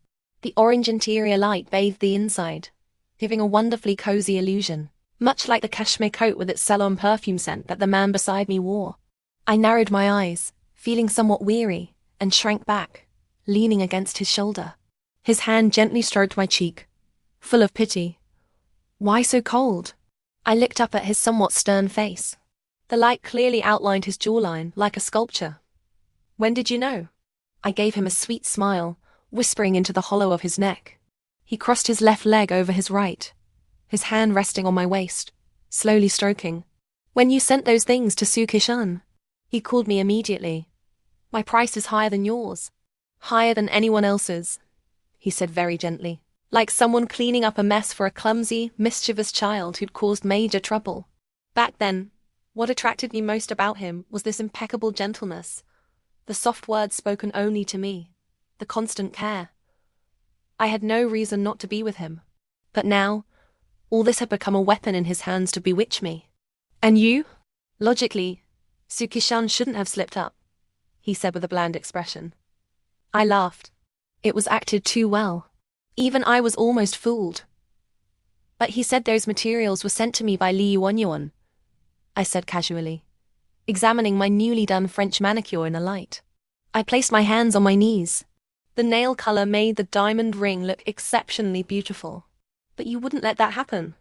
The orange interior light bathed the inside, giving a wonderfully cozy illusion, much like the cashmere coat with its salon perfume scent that the man beside me wore. I narrowed my eyes, feeling somewhat weary, and shrank back, leaning against his shoulder. His hand gently stroked my cheek, full of pity. Why so cold? I looked up at his somewhat stern face. The light clearly outlined his jawline like a sculpture. When did you know? I gave him a sweet smile, whispering into the hollow of his neck. He crossed his left leg over his right, his hand resting on my waist, slowly stroking. When you sent those things to Sukishan, he called me immediately. My price is higher than yours. Higher than anyone else's, he said very gently, like someone cleaning up a mess for a clumsy, mischievous child who'd caused major trouble. Back then, what attracted me most about him was this impeccable gentleness, the soft words spoken only to me, the constant care. I had no reason not to be with him. But now, all this had become a weapon in his hands to bewitch me. And you? Logically, Sukishan shouldn't have slipped up, he said with a bland expression. I laughed. It was acted too well. Even I was almost fooled. But he said those materials were sent to me by Li Yuanyuan, I said casually, examining my newly done French manicure in the light. I placed my hands on my knees. The nail color made the diamond ring look exceptionally beautiful. But you wouldn't let that happen.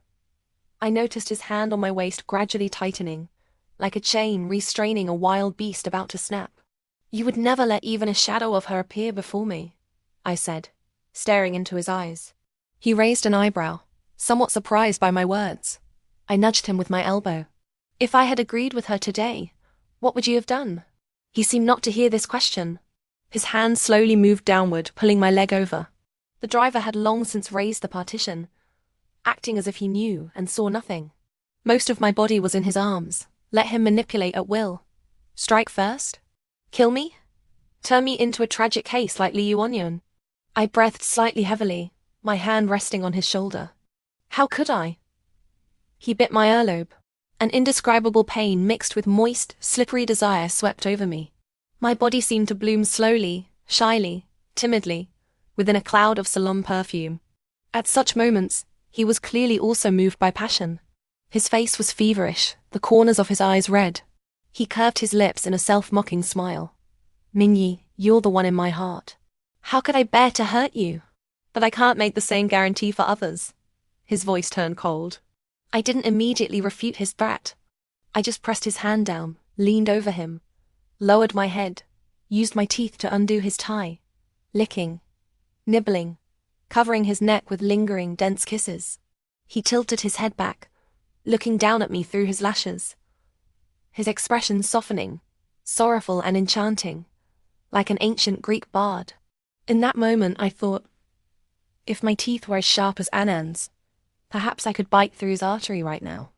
I noticed his hand on my waist gradually tightening, like a chain restraining a wild beast about to snap. You would never let even a shadow of her appear before me, I said, staring into his eyes. He raised an eyebrow, somewhat surprised by my words. I nudged him with my elbow. If I had agreed with her today, what would you have done? He seemed not to hear this question. His hand slowly moved downward, pulling my leg over. The driver had long since raised the partition, acting as if he knew and saw nothing. Most of my body was in his arms. Let him manipulate at will. Strike first? Kill me? Turn me into a tragic case like Li Yuanyuan? I breathed slightly heavily, my hand resting on his shoulder. How could I? He bit my earlobe. An indescribable pain mixed with moist, slippery desire swept over me. My body seemed to bloom slowly, shyly, timidly, within a cloud of salon perfume. At such moments, he was clearly also moved by passion. His face was feverish, the corners of his eyes red. He curved his lips in a self-mocking smile. Mingyi, you're the one in my heart. How could I bear to hurt you? But I can't make the same guarantee for others. His voice turned cold. I didn't immediately refute his threat. I just pressed his hand down, leaned over him, lowered my head, used my teeth to undo his tie, licking, nibbling, covering his neck with lingering, dense kisses. He tilted his head back, looking down at me through his lashes, his expression softening, sorrowful and enchanting, like an ancient Greek bard. In that moment I thought, if my teeth were as sharp as Anand's, perhaps I could bite through his artery right now.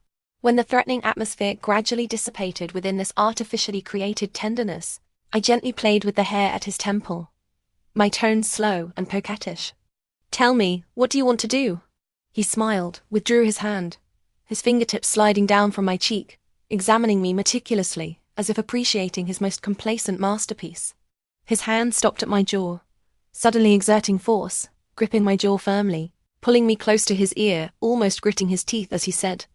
When the threatening atmosphere gradually dissipated within this artificially created tenderness, I gently played with the hair at his temple, my tone slow and coquettish. Tell me, what do you want to do? He smiled, withdrew his hand, his fingertips sliding down from my cheek, examining me meticulously, as if appreciating his most complacent masterpiece. His hand stopped at my jaw, suddenly exerting force, gripping my jaw firmly, pulling me close to his ear, almost gritting his teeth as he said,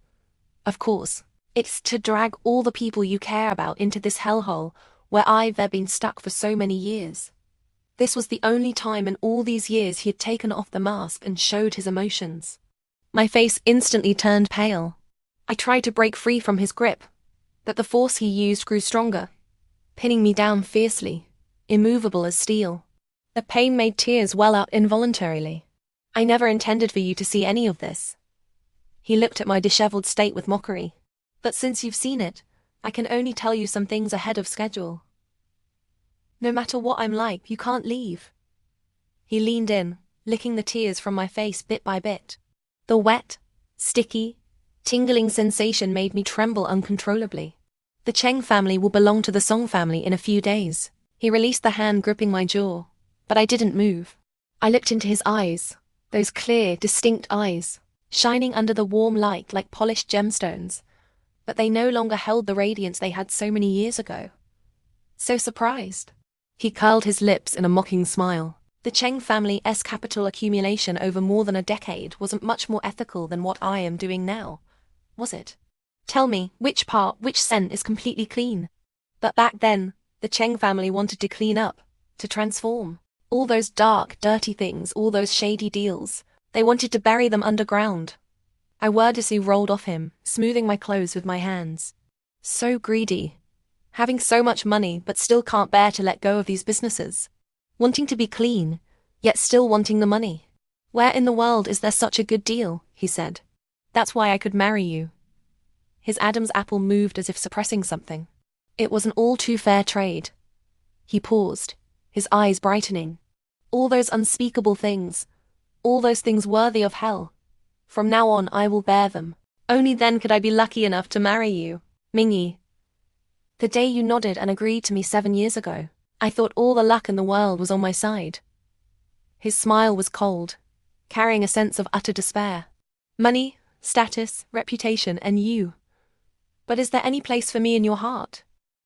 Of course, it's to drag all the people you care about into this hellhole where I've been stuck for so many years. This was the only time in all these years he had taken off the mask and showed his emotions. My face instantly turned pale. I tried to break free from his grip, but the force he used grew stronger, pinning me down fiercely, immovable as steel. The pain made tears well up involuntarily. I never intended for you to see any of this. He looked at my disheveled state with mockery. But since you've seen it, I can only tell you some things ahead of schedule. No matter what I'm like, you can't leave. He leaned in, licking the tears from my face bit by bit. The wet, sticky, tingling sensation made me tremble uncontrollably. The Cheng family will belong to the Song family in a few days. He released the hand gripping my jaw, but I didn't move. I looked into his eyes, those clear, distinct eyes, shining under the warm light like polished gemstones, but they no longer held the radiance they had so many years ago. So surprised. He curled his lips in a mocking smile. The Cheng family's capital accumulation over more than a decade wasn't much more ethical than what I am doing now, was it? Tell me, which scent is completely clean? But back then, the Cheng family wanted to clean up, to transform. All those dark, dirty things, all those shady deals, they wanted to bury them underground. I wordlessly rolled off him, smoothing my clothes with my hands. So greedy. Having so much money but still can't bear to let go of these businesses. Wanting to be clean, yet still wanting the money. Where in the world is there such a good deal? He said. That's why I could marry you. His Adam's apple moved as if suppressing something. It was an all too fair trade. He paused, his eyes brightening. All those unspeakable things, all those things worthy of hell. From now on I will bear them. Only then could I be lucky enough to marry you. Mingyi. The day you nodded and agreed to me 7 years ago, I thought all the luck in the world was on my side. His smile was cold, carrying a sense of utter despair. Money, status, reputation, and you. But is there any place for me in your heart?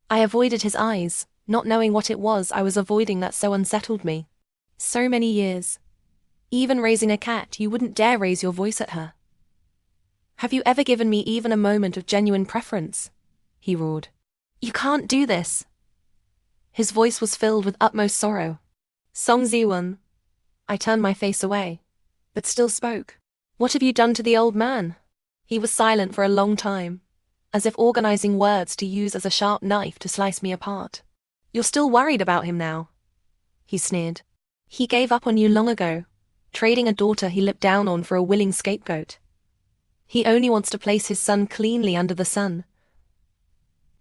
I avoided his eyes, not knowing what it was I was avoiding that so unsettled me. So many years. Even raising a cat, you wouldn't dare raise your voice at her. Have you ever given me even a moment of genuine preference? He roared. You can't do this. His voice was filled with utmost sorrow. Song Ziwon. I turned my face away, but still spoke. What have you done to the old man? He was silent for a long time, as if organizing words to use as a sharp knife to slice me apart. You're still worried about him now? He sneered. He gave up on you long ago, trading a daughter he looked down on for a willing scapegoat. He only wants to place his son cleanly under the sun.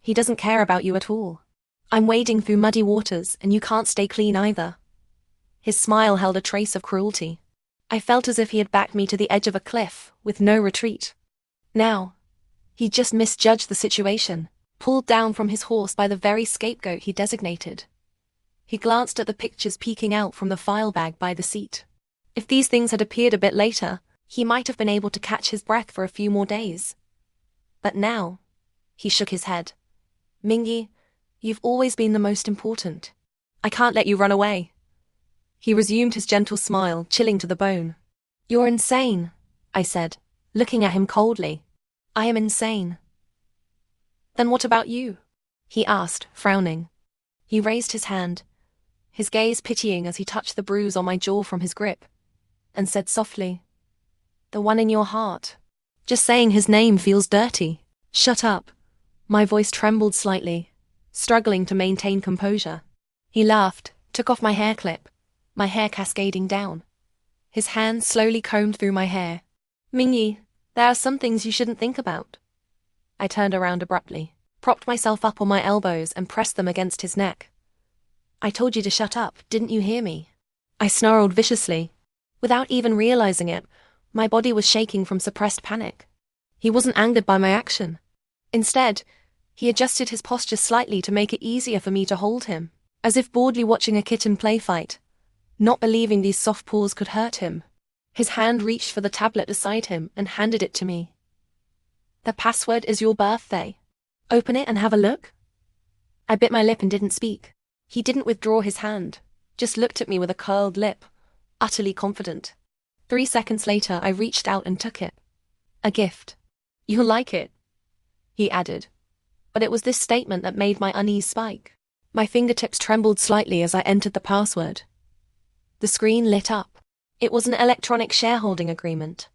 He doesn't care about you at all. I'm wading through muddy waters, and you can't stay clean either. His smile held a trace of cruelty. I felt as if he had backed me to the edge of a cliff, with no retreat. Now, he just misjudged the situation, pulled down from his horse by the very scapegoat he designated. He glanced at the pictures peeking out from the file bag by the seat. If these things had appeared a bit later, he might have been able to catch his breath for a few more days. But now, he shook his head. Mingyi, you've always been the most important. I can't let you run away. He resumed his gentle smile, chilling to the bone. You're insane, I said, looking at him coldly. I am insane. Then what about you? he asked, frowning. He raised his hand, his gaze pitying as he touched the bruise on my jaw from his grip, and said softly, "The one in your heart. Just saying his name feels dirty." "Shut up." My voice trembled slightly, struggling to maintain composure. He laughed, took off my hair clip, my hair cascading down. His hand slowly combed through my hair. "Mingyi, there are some things you shouldn't think about." I turned around abruptly, propped myself up on my elbows and pressed them against his neck. "I told you to shut up, didn't you hear me?" I snarled viciously. Without even realizing it, my body was shaking from suppressed panic. He wasn't angered by my action. Instead, he adjusted his posture slightly to make it easier for me to hold him, as if boredly watching a kitten play fight, not believing these soft paws could hurt him. His hand reached for the tablet beside him and handed it to me. "The password is your birthday. Open it and have a look." I bit my lip and didn't speak. He didn't withdraw his hand, just looked at me with a curled lip, utterly confident. 3 seconds later, I reached out and took it. "A gift. You'll like it," he added. But it was this statement that made my unease spike. My fingertips trembled slightly as I entered the password. The screen lit up. It was an electronic shareholding agreement.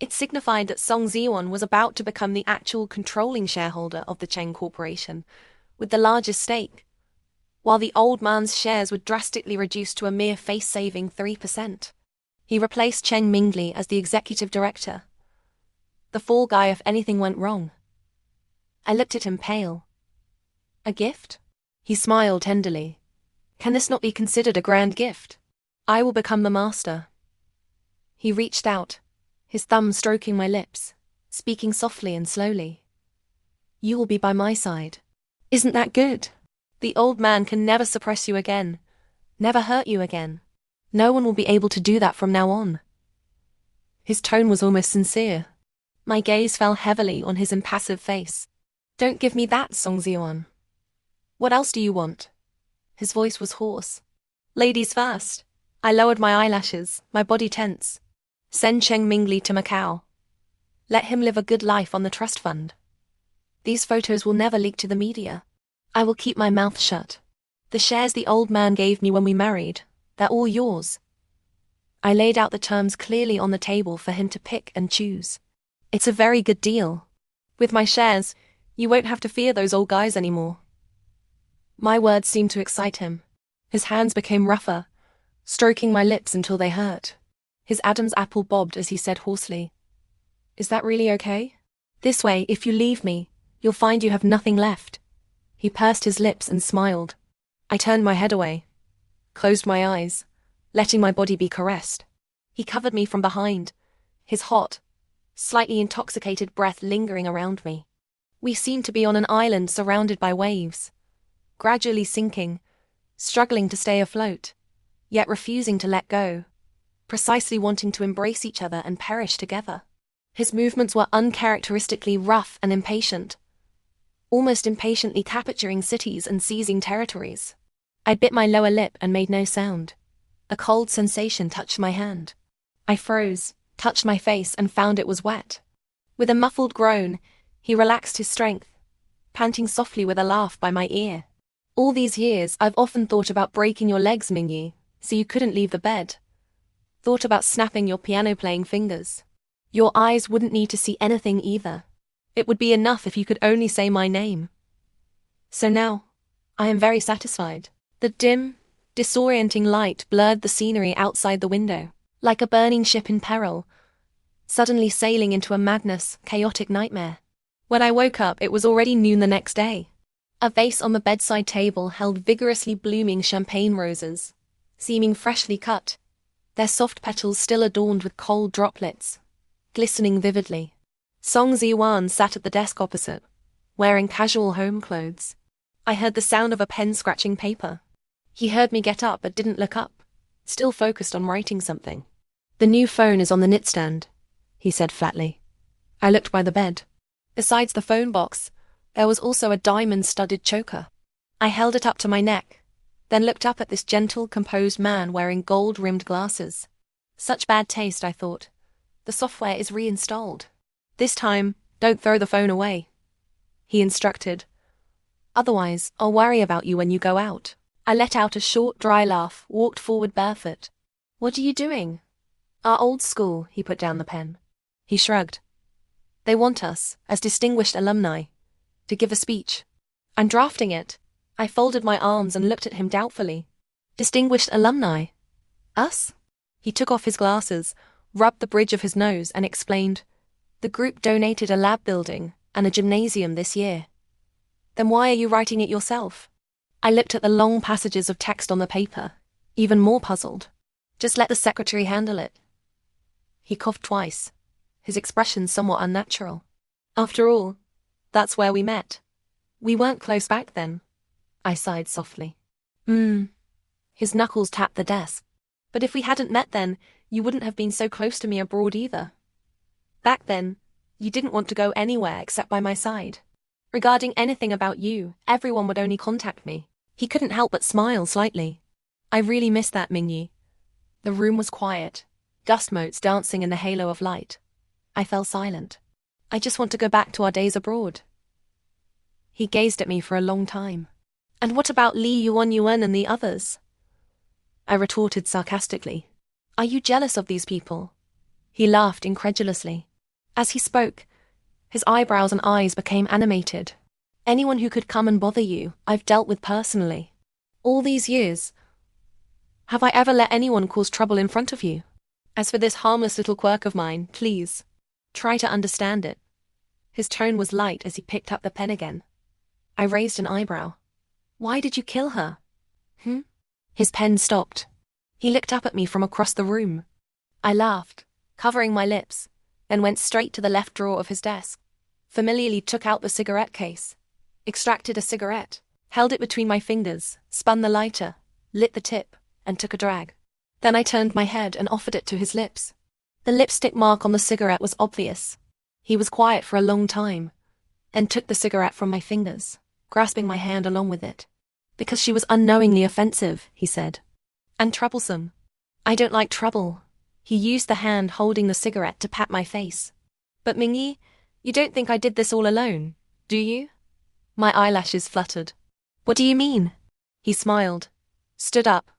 It signified that Song Ziwon was about to become the actual controlling shareholder of the Cheng Corporation, with the largest stake, while the old man's shares would drastically reduce to a mere face-saving 3%. He replaced Cheng Mingli as the executive director, the fall guy if anything went wrong. I looked at him pale. "A gift?" He smiled tenderly. "Can this not be considered a grand gift? I will become the master." He reached out, his thumb stroking my lips, speaking softly and slowly. "You will be by my side. Isn't that good? The old man can never suppress you again, never hurt you again. No one will be able to do that from now on." His tone was almost sincere. My gaze fell heavily on his impassive face. "Don't give me that, Song Ziwon. What else do you want?" His voice was hoarse. "Ladies first." I lowered my eyelashes, my body tense. "Send Cheng Mingli to Macau. Let him live a good life on the trust fund. These photos will never leak to the media. I will keep my mouth shut. The shares the old man gave me when we married, they're all yours." I laid out the terms clearly on the table for him to pick and choose. "It's a very good deal. With my shares, you won't have to fear those old guys anymore." My words seemed to excite him. His hands became rougher, stroking my lips until they hurt. His Adam's apple bobbed as he said hoarsely, "Is that really okay? This way, if you leave me, you'll find you have nothing left." He pursed his lips and smiled. I turned my head away, closed my eyes, letting my body be caressed. He covered me from behind, his hot, slightly intoxicated breath lingering around me. We seemed to be on an island surrounded by waves, gradually sinking, struggling to stay afloat, yet refusing to let go, precisely wanting to embrace each other and perish together. His movements were uncharacteristically rough and impatient, almost impatiently capturing cities and seizing territories. I bit my lower lip and made no sound. A cold sensation touched my hand. I froze, touched my face, and found it was wet. With a muffled groan, he relaxed his strength, panting softly with a laugh by my ear. "All these years, I've often thought about breaking your legs, Mingyi, so you couldn't leave the bed. Thought about snapping your piano-playing fingers. Your eyes wouldn't need to see anything either. It would be enough if you could only say my name. So now, I am very satisfied." The dim, disorienting light blurred the scenery outside the window, like a burning ship in peril, suddenly sailing into a madness, chaotic nightmare. When I woke up, it was already noon the next day. A vase on the bedside table held vigorously blooming champagne roses, seeming freshly cut, their soft petals still adorned with cold droplets, glistening vividly. Song Ziwan sat at the desk opposite, wearing casual home clothes. I heard the sound of a pen scratching paper. He heard me get up but didn't look up, still focused on writing something. "The new phone is on the nightstand," he said flatly. I looked by the bed. Besides the phone box, there was also a diamond-studded choker. I held it up to my neck, then looked up at this gentle, composed man wearing gold-rimmed glasses. Such bad taste, I thought. The software is reinstalled. "This time, don't throw the phone away," he instructed, Otherwise, I'll worry about you when you go out. I let out a short, dry laugh, walked forward barefoot. What are you doing? Our old school, he put down the pen. He shrugged. They want us, as distinguished alumni, to give a speech. I'm drafting it. I folded my arms and looked at him doubtfully. Distinguished alumni? Us? He took off his glasses, rubbed the bridge of his nose, and explained, the group donated a lab building and a gymnasium this year. Then why are you writing it yourself? I looked at the long passages of text on the paper, even more puzzled. Just let the secretary handle it. He coughed twice, his expression somewhat unnatural. After all, that's where we met. We weren't close back then. I sighed softly. His knuckles tapped the desk. But if we hadn't met then, you wouldn't have been so close to me abroad either. Back then, you didn't want to go anywhere except by my side. Regarding anything about you, everyone would only contact me. He couldn't help but smile slightly. I really miss that, Mingyi. The room was quiet, dust motes dancing in the halo of light. I fell silent. I just want to go back to our days abroad. He gazed at me for a long time. And what about Li Yuan and the others? I retorted sarcastically. Are you jealous of these people? He laughed incredulously. As he spoke, his eyebrows and eyes became animated. Anyone who could come and bother you, I've dealt with personally. All these years, have I ever let anyone cause trouble in front of you? As for this harmless little quirk of mine, please, try to understand it. His tone was light as he picked up the pen again. I raised an eyebrow. Why did you kill her? His pen stopped. He looked up at me from across the room. I laughed, covering my lips, then went straight to the left drawer of his desk, familiarly took out the cigarette case, extracted a cigarette, held it between my fingers, spun the lighter, lit the tip, and took a drag. Then I turned my head and offered it to his lips. The lipstick mark on the cigarette was obvious. He was quiet for a long time, then took the cigarette from my fingers, grasping my hand along with it. Because she was unknowingly offensive, he said. And troublesome. I don't like trouble. He used the hand holding the cigarette to pat my face. But Mingyi, you don't think I did this all alone, do you? My eyelashes fluttered. What do you mean? He smiled, stood up,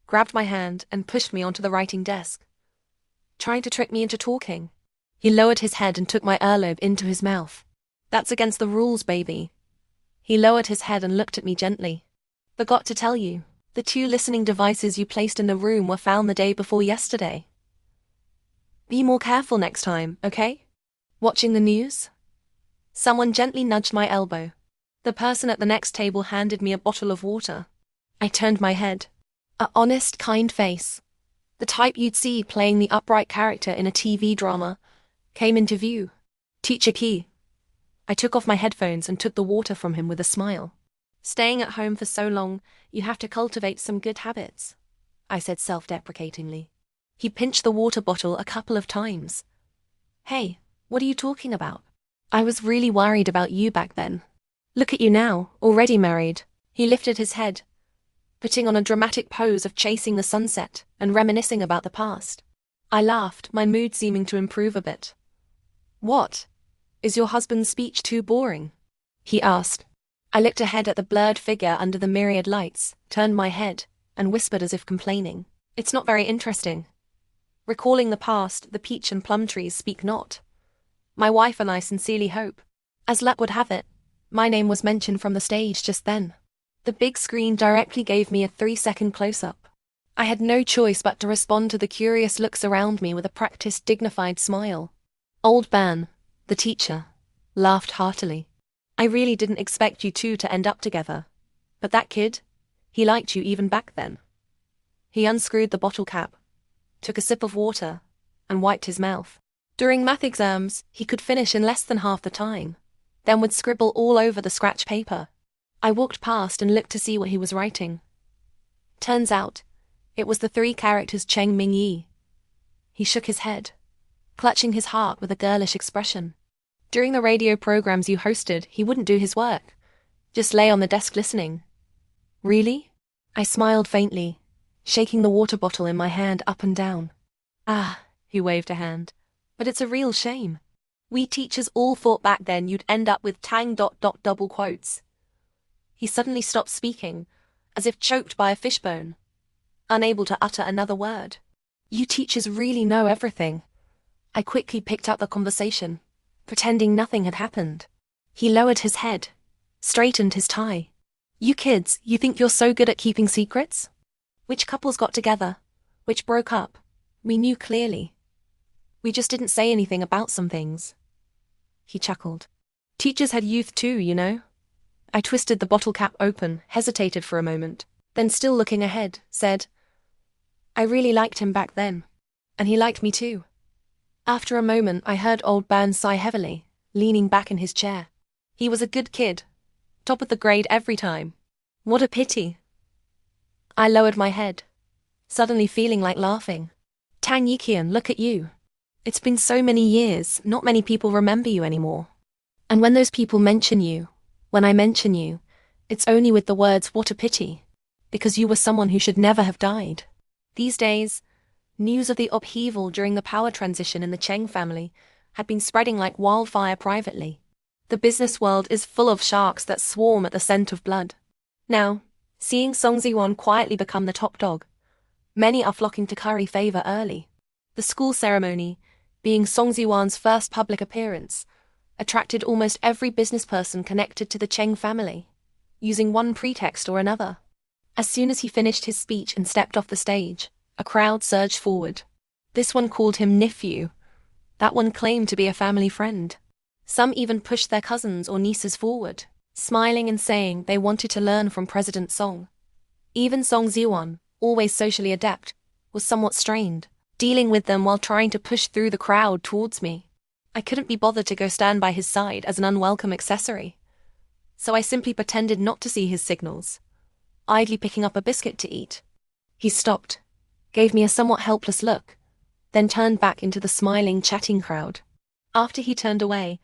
grabbed my hand and pushed me onto the writing desk. Trying to trick me into talking. He lowered his head and took my earlobe into his mouth. That's against the rules, baby. He lowered his head and looked at me gently. Forgot to tell you, the 2 listening devices you placed in the room were found the day before yesterday. Be more careful next time, okay? Watching the news? Someone gently nudged my elbow. The person at the next table handed me a bottle of water. I turned my head. A honest, kind face, the type you'd see playing the upright character in a TV drama, came into view. Teacher Key. I took off my headphones and took the water from him with a smile. Staying at home for so long, you have to cultivate some good habits, I said self-deprecatingly. He pinched the water bottle a couple of times. Hey, what are you talking about? I was really worried about you back then. Look at you now, already married. He lifted his head, putting on a dramatic pose of chasing the sunset and reminiscing about the past. I laughed, my mood seeming to improve a bit. What? Is your husband's speech too boring? He asked. I looked ahead at the blurred figure under the myriad lights, turned my head, and whispered as if complaining. It's not very interesting. Recalling the past, the peach and plum trees speak not. My wife and I sincerely hope. As luck would have it, my name was mentioned from the stage just then. The big screen directly gave me a 3-second close-up. I had no choice but to respond to the curious looks around me with a practiced, dignified smile. Old Man, the teacher, laughed heartily. I really didn't expect you 2 to end up together. But that kid, he liked you even back then. He unscrewed the bottle cap, took a sip of water, and wiped his mouth. During math exams, he could finish in less than half the time, then would scribble all over the scratch paper. I walked past and looked to see what he was writing. Turns out, it was the 3 characters Cheng Mingyi. He shook his head, clutching his heart with a girlish expression. During the radio programs you hosted, he wouldn't do his work, just lay on the desk listening. Really? I smiled faintly, shaking the water bottle in my hand up and down. Ah, he waved a hand. But it's a real shame. We teachers all thought back then you'd end up with tang ... double quotes. He suddenly stopped speaking, as if choked by a fishbone, unable to utter another word. You teachers really know everything. I quickly picked up the conversation, pretending nothing had happened. He lowered his head, straightened his tie. You kids, you think you're so good at keeping secrets? Which couples got together? Which broke up? We knew clearly. We just didn't say anything about some things. He chuckled. Teachers had youth too, you know. I twisted the bottle cap open, hesitated for a moment, then still looking ahead, said, I really liked him back then. And he liked me too. After a moment, I heard old Ban sigh heavily, leaning back in his chair. He was a good kid. Top of the grade every time. What a pity. I lowered my head, suddenly feeling like laughing. Tang Yiqian, look at you. It's been so many years, not many people remember you anymore. And when those people mention you, when I mention you, it's only with the words, what a pity, because you were someone who should never have died. These days, news of the upheaval during the power transition in the Cheng family had been spreading like wildfire privately. The business world is full of sharks that swarm at the scent of blood. Now, seeing Song Ziwan quietly become the top dog, many are flocking to curry favor early. The school ceremony, being Song Ziwan's first public appearance, attracted almost every business person connected to the Cheng family, using one pretext or another. As soon as he finished his speech and stepped off the stage, a crowd surged forward. This one called him nephew. That one claimed to be a family friend. Some even pushed their cousins or nieces forward, smiling and saying they wanted to learn from President Song. Even Song Ziwan, always socially adept, was somewhat strained, dealing with them while trying to push through the crowd towards me. I couldn't be bothered to go stand by his side as an unwelcome accessory, so I simply pretended not to see his signals, idly picking up a biscuit to eat. He stopped, gave me a somewhat helpless look, then turned back into the smiling, chatting crowd. After he turned away,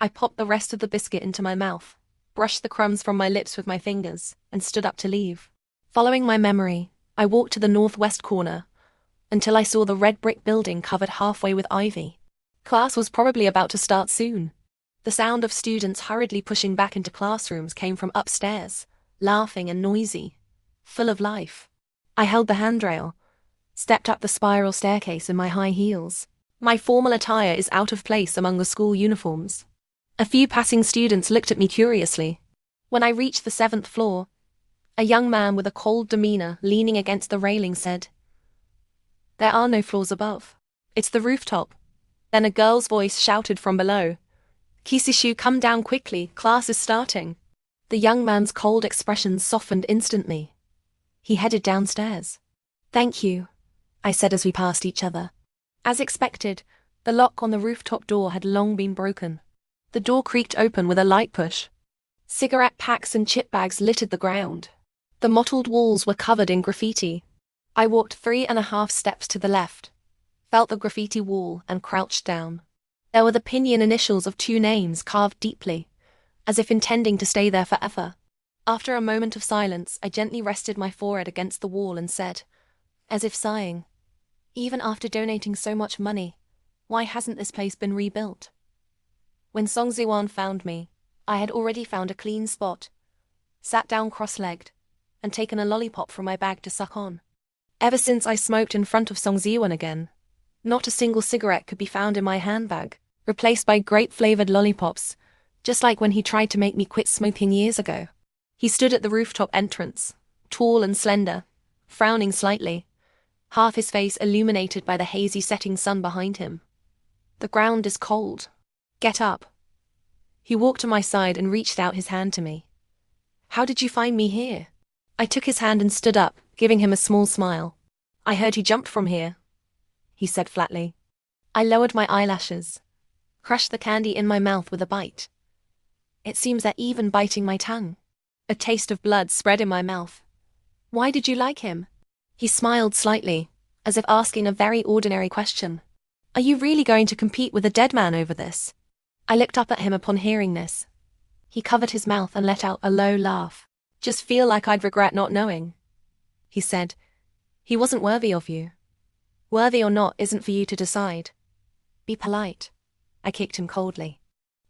I popped the rest of the biscuit into my mouth, brushed the crumbs from my lips with my fingers, and stood up to leave. Following my memory, I walked to the northwest corner, until I saw the red brick building covered halfway with ivy. Class was probably about to start soon. The sound of students hurriedly pushing back into classrooms came from upstairs, laughing and noisy, full of life. I held the handrail, stepped up the spiral staircase in my high heels. My formal attire is out of place among the school uniforms. A few passing students looked at me curiously. When I reached the 7th floor, a young man with a cold demeanor leaning against the railing said, There are no floors above. It's the rooftop. Then a girl's voice shouted from below, Kisishu, come down quickly, class is starting. The young man's cold expression softened instantly. He headed downstairs. Thank you, I said as we passed each other. As expected, the lock on the rooftop door had long been broken. The door creaked open with a light push. Cigarette packs and chip bags littered the ground. The mottled walls were covered in graffiti. I walked 3.5 steps to the left, felt the graffiti wall and crouched down. There were the pinyin initials of 2 names carved deeply, as if intending to stay there forever. After a moment of silence, I gently rested my forehead against the wall and said, as if sighing, Even after donating so much money, why hasn't this place been rebuilt? When Song Ziwan found me, I had already found a clean spot, sat down cross-legged, and taken a lollipop from my bag to suck on. Ever since I smoked in front of Song Ziwan again, not a single cigarette could be found in my handbag, replaced by grape-flavored lollipops, just like when he tried to make me quit smoking years ago. He stood at the rooftop entrance, tall and slender, frowning slightly, half his face illuminated by the hazy setting sun behind him. The ground is cold. Get up. He walked to my side and reached out his hand to me. How did you find me here? I took his hand and stood up, giving him a small smile. I heard you jumped from here, he said flatly. I lowered my eyelashes, crushed the candy in my mouth with a bite. It seems they're even biting my tongue. A taste of blood spread in my mouth. Why did you like him? He smiled slightly, as if asking a very ordinary question. Are you really going to compete with a dead man over this? I looked up at him upon hearing this. He covered his mouth and let out a low laugh. Just feel like I'd regret not knowing, he said. He wasn't worthy of you. Worthy or not isn't for you to decide. Be polite. I kicked him coldly.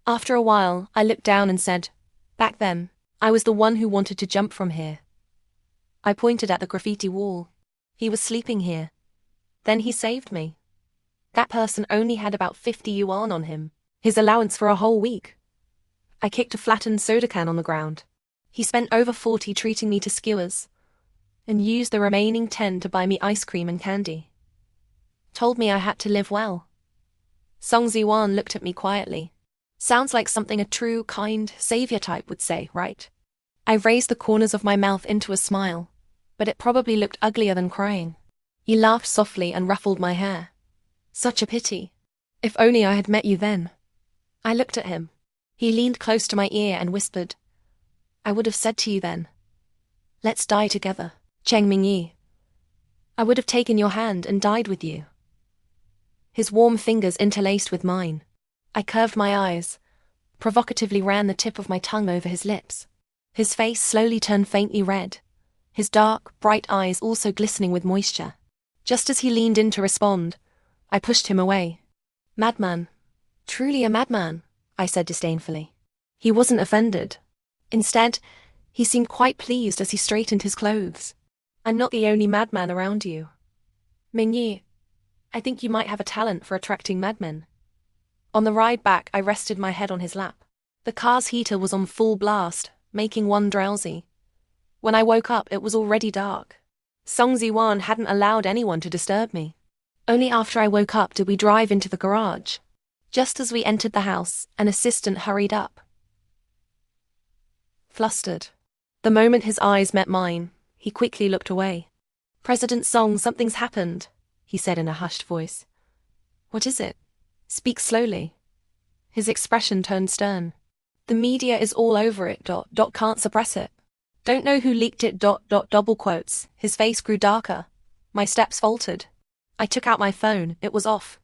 After a while, I looked down and said, Back then, I was the one who wanted to jump from here. I pointed at the graffiti wall. He was sleeping here. Then he saved me. That person only had about 50 yuan on him, his allowance for a whole week. I kicked a flattened soda can on the ground. He spent over 40 treating me to skewers, and used the remaining 10 to buy me ice cream and candy. Told me I had to live well. Song Ziwan looked at me quietly. Sounds like something a true, kind, savior type would say, right? I raised the corners of my mouth into a smile, but it probably looked uglier than crying. He laughed softly and ruffled my hair. Such a pity. If only I had met you then. I looked at him. He leaned close to my ear and whispered, I would have said to you then, let's die together, Cheng Mingyi. I would have taken your hand and died with you. His warm fingers interlaced with mine. I curved my eyes, provocatively ran the tip of my tongue over his lips. His face slowly turned faintly red, his dark, bright eyes also glistening with moisture. Just as he leaned in to respond, I pushed him away. Madman. Truly a madman, I said disdainfully. He wasn't offended. Instead, he seemed quite pleased as he straightened his clothes. I'm not the only madman around you. Mingyi, I think you might have a talent for attracting madmen. On the ride back, I rested my head on his lap. The car's heater was on full blast, making one drowsy. When I woke up, it was already dark. Song Ziwan hadn't allowed anyone to disturb me. Only after I woke up did we drive into the garage. Just as we entered the house, an assistant hurried up. Flustered. The moment his eyes met mine, he quickly looked away. President Song, something's happened, he said in a hushed voice. What is it? Speak slowly. His expression turned stern. The media is all over it, can't suppress it. Don't know who leaked it, double quotes. His face grew darker. My steps faltered. I took out my phone, it was off.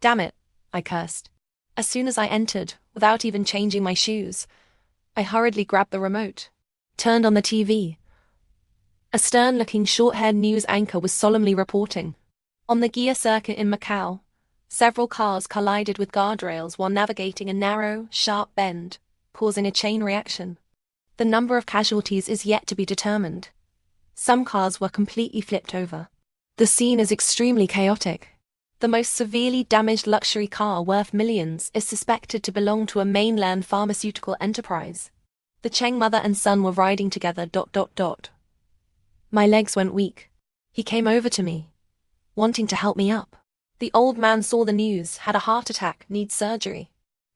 Damn it, I cursed. As soon as I entered, without even changing my shoes, I hurriedly grabbed the remote, turned on the TV. A stern-looking short-haired news anchor was solemnly reporting. On the gear circuit in Macau, several cars collided with guardrails while navigating a narrow, sharp bend, causing a chain reaction. The number of casualties is yet to be determined. Some cars were completely flipped over. The scene is extremely chaotic. The most severely damaged luxury car worth millions is suspected to belong to a mainland pharmaceutical enterprise. The Cheng mother and son were riding together. My legs went weak. He came over to me, wanting to help me up. The old man saw the news, had a heart attack, needs surgery.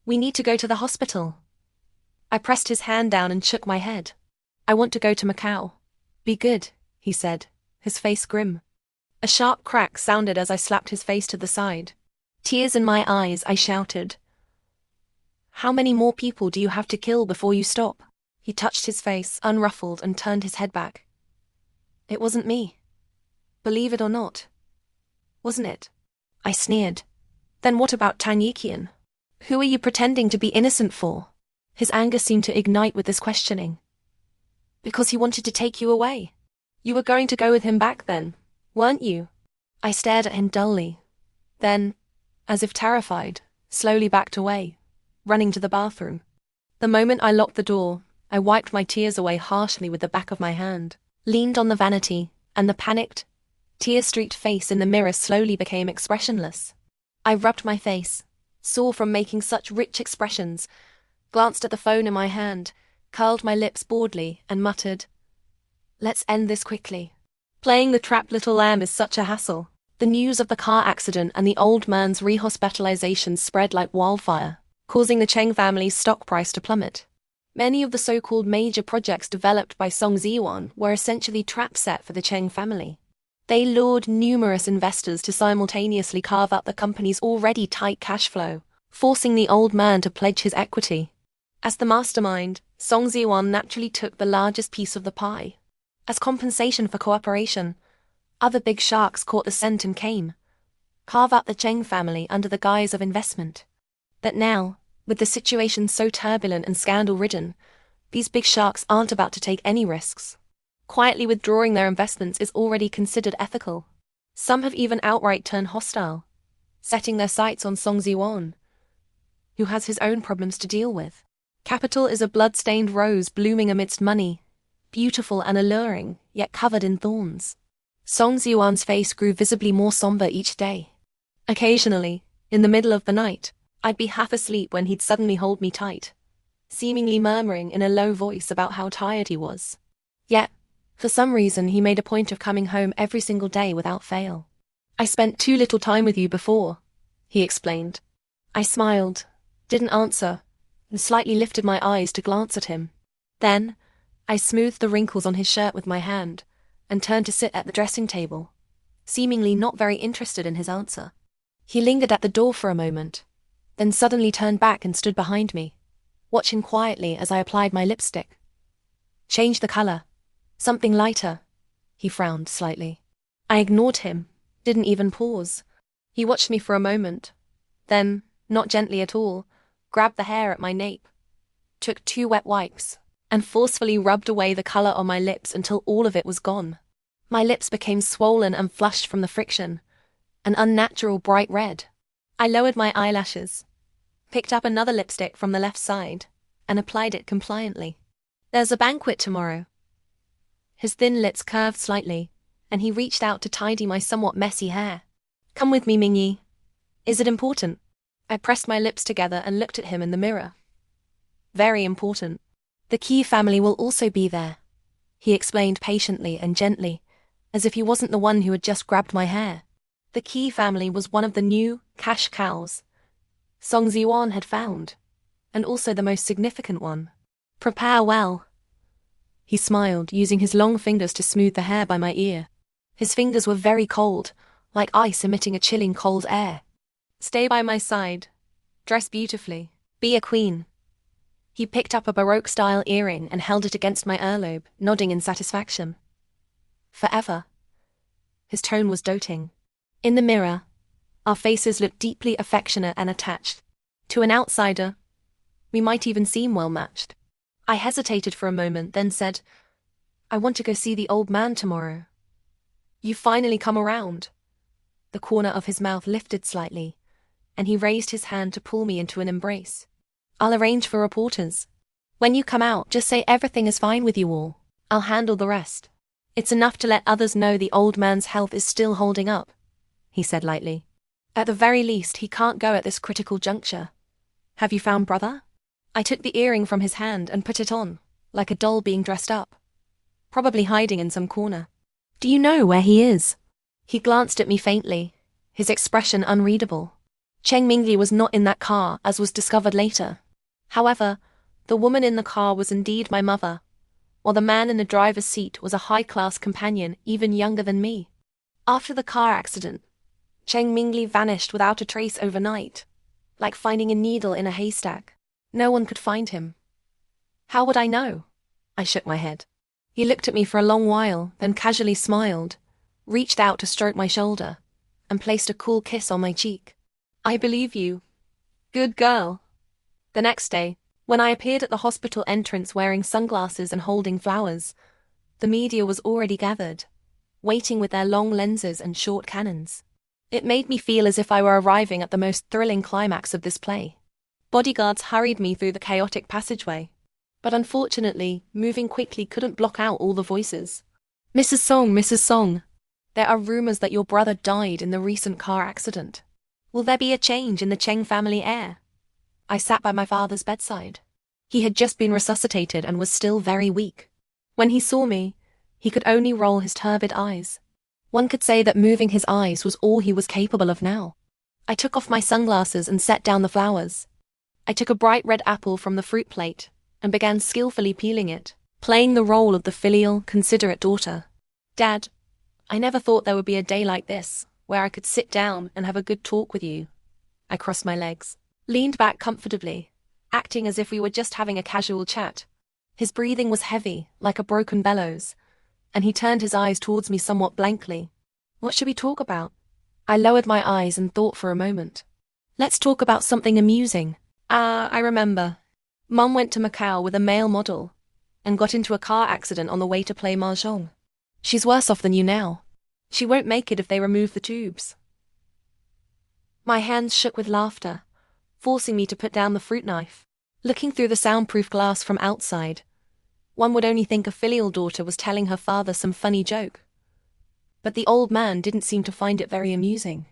We need to go to the hospital. I pressed his hand down and shook my head. I want to go to Macau. Be good, he said, his face grim. A sharp crack sounded as I slapped his face to the side. Tears in my eyes, I shouted. How many more people do you have to kill before you stop? He touched his face, unruffled, and turned his head back. It wasn't me. Believe it or not. Wasn't it? I sneered. Then what about Tang Yiqian? Who are you pretending to be innocent for? His anger seemed to ignite with this questioning. Because he wanted to take you away. You were going to go with him back then, weren't you? I stared at him dully. Then, as if terrified, slowly backed away, running to the bathroom. The moment I locked the door, I wiped my tears away harshly with the back of my hand, leaned on the vanity, and the panicked, tear-streaked face in the mirror slowly became expressionless. I rubbed my face, sore from making such rich expressions, glanced at the phone in my hand, curled my lips boredly, and muttered, Let's end this quickly. Playing the trapped little lamb is such a hassle. The news of the car accident and the old man's rehospitalization spread like wildfire, causing the Cheng family's stock price to plummet. Many of the so-called major projects developed by Song Ziwan were essentially trap set for the Cheng family. They lured numerous investors to simultaneously carve out the company's already tight cash flow, forcing the old man to pledge his equity. As the mastermind, Song Ziwan naturally took the largest piece of the pie. As compensation for cooperation, other big sharks caught the scent and came, carve out the Cheng family under the guise of investment. But now, with the situation so turbulent and scandal-ridden, these big sharks aren't about to take any risks. Quietly withdrawing their investments is already considered ethical. Some have even outright turned hostile, setting their sights on Song Ziwan, who has his own problems to deal with. Capital is a blood-stained rose blooming amidst money, beautiful and alluring, yet covered in thorns. Song Ziyuan's face grew visibly more somber each day. Occasionally, in the middle of the night, I'd be half asleep when he'd suddenly hold me tight, seemingly murmuring in a low voice about how tired he was. Yet, for some reason he made a point of coming home every single day without fail. "I spent too little time with you before," he explained. I smiled, didn't answer, and slightly lifted my eyes to glance at him. Then, I smoothed the wrinkles on his shirt with my hand, and turned to sit at the dressing table, seemingly not very interested in his answer. He lingered at the door for a moment, then suddenly turned back and stood behind me, watching quietly as I applied my lipstick. "Change the color. Something lighter." He frowned slightly. I ignored him, didn't even pause. He watched me for a moment, then, not gently at all, grabbed the hair at my nape, took 2 wet wipes, and forcefully rubbed away the color on my lips until all of it was gone. My lips became swollen and flushed from the friction, an unnatural bright red. I lowered my eyelashes, picked up another lipstick from the left side, and applied it compliantly. "There's a banquet tomorrow." His thin lips curved slightly, and he reached out to tidy my somewhat messy hair. "Come with me, Mingyi. Is it important?" I pressed my lips together and looked at him in the mirror. "Very important. The Key family will also be there," he explained patiently and gently, as if he wasn't the one who had just grabbed my hair. The Key family was one of the new cash cows Song Ziyuan had found, and also the most significant one. "Prepare well." He smiled, using his long fingers to smooth the hair by my ear. His fingers were very cold, like ice emitting a chilling cold air. "Stay by my side. Dress beautifully. Be a queen." He picked up a Baroque-style earring and held it against my earlobe, nodding in satisfaction. "Forever." His tone was doting. In the mirror, our faces looked deeply affectionate and attached. To an outsider, we might even seem well matched. I hesitated for a moment, then said, "I want to go see the old man tomorrow." "You finally come around." The corner of his mouth lifted slightly, and he raised his hand to pull me into an embrace. "I'll arrange for reporters. When you come out, just say everything is fine with you all. I'll handle the rest. It's enough to let others know the old man's health is still holding up," he said lightly. "At the very least, he can't go at this critical juncture. Have you found brother?" I took the earring from his hand and put it on, like a doll being dressed up. Probably hiding in some corner. "Do you know where he is?" He glanced at me faintly, his expression unreadable. Cheng Mingli was not in that car, as was discovered later. However, the woman in the car was indeed my mother, while the man in the driver's seat was a high-class companion even younger than me. After the car accident, Cheng Mingli vanished without a trace overnight, like finding a needle in a haystack. No one could find him. How would I know? I shook my head. He looked at me for a long while, then casually smiled, reached out to stroke my shoulder, and placed a cool kiss on my cheek. "I believe you. Good girl." The next day, when I appeared at the hospital entrance wearing sunglasses and holding flowers, the media was already gathered, waiting with their long lenses and short cannons. It made me feel as if I were arriving at the most thrilling climax of this play. Bodyguards hurried me through the chaotic passageway, but unfortunately, moving quickly couldn't block out all the voices. Mrs. Song, there are rumors that your brother died in the recent car accident. Will there be a change in the Cheng family heir?" I sat by my father's bedside. He had just been resuscitated and was still very weak. When he saw me, he could only roll his turbid eyes. One could say that moving his eyes was all he was capable of now. I took off my sunglasses and set down the flowers. I took a bright red apple from the fruit plate and began skillfully peeling it, playing the role of the filial, considerate daughter. "Dad, I never thought there would be a day like this, where I could sit down and have a good talk with you." I crossed my legs, leaned back comfortably, acting as if we were just having a casual chat. His breathing was heavy, like a broken bellows, and he turned his eyes towards me somewhat blankly. "What should we talk about?" I lowered my eyes and thought for a moment. "Let's talk about something amusing. I remember. Mum went to Macau with a male model and got into a car accident on the way to play mahjong. She's worse off than you now. She won't make it if they remove the tubes." My hands shook with laughter, forcing me to put down the fruit knife. Looking through the soundproof glass from outside, one would only think a filial daughter was telling her father some funny joke. But the old man didn't seem to find it very amusing.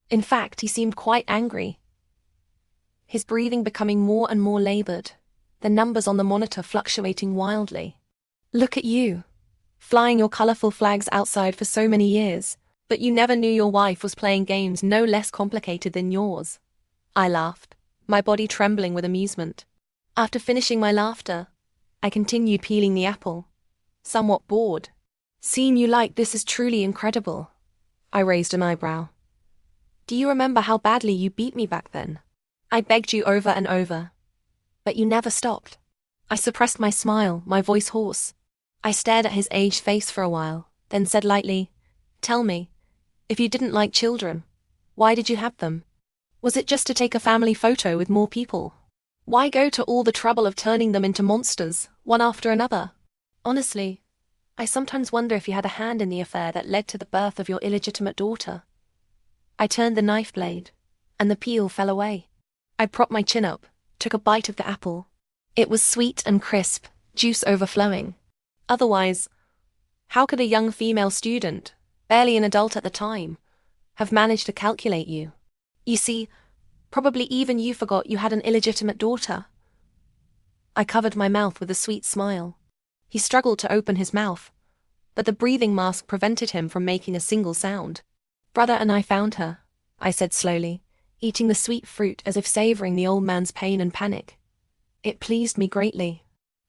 In fact, he seemed quite angry, his breathing becoming more and more labored, the numbers on the monitor fluctuating wildly. Look at you, flying your colorful flags outside for so many years, but you never knew your wife was playing games no less complicated than yours. I laughed, my body trembling with amusement. After finishing my laughter, I continued peeling the apple, somewhat bored. Seeing you like this is truly incredible. I raised an eyebrow. Do you remember how badly you beat me back then? I begged you over and over, but you never stopped. I suppressed my smile, my voice hoarse. I stared at his aged face for a while, then said lightly, "Tell me, if you didn't like children, why did you have them? Was it just to take a family photo with more people? Why go to all the trouble of turning them into monsters, one after another? Honestly, I sometimes wonder if you had a hand in the affair that led to the birth of your illegitimate daughter." I turned the knife blade, and the peel fell away. I propped my chin up, took a bite of the apple. It was sweet and crisp, juice overflowing. Otherwise, how could a young female student, barely an adult at the time, have managed to calculate you? You see, probably even you forgot you had an illegitimate daughter. I covered my mouth with a sweet smile. He struggled to open his mouth, but the breathing mask prevented him from making a single sound. "Brother and I found her," I said slowly, eating the sweet fruit as if savoring the old man's pain and panic. "It pleased me greatly.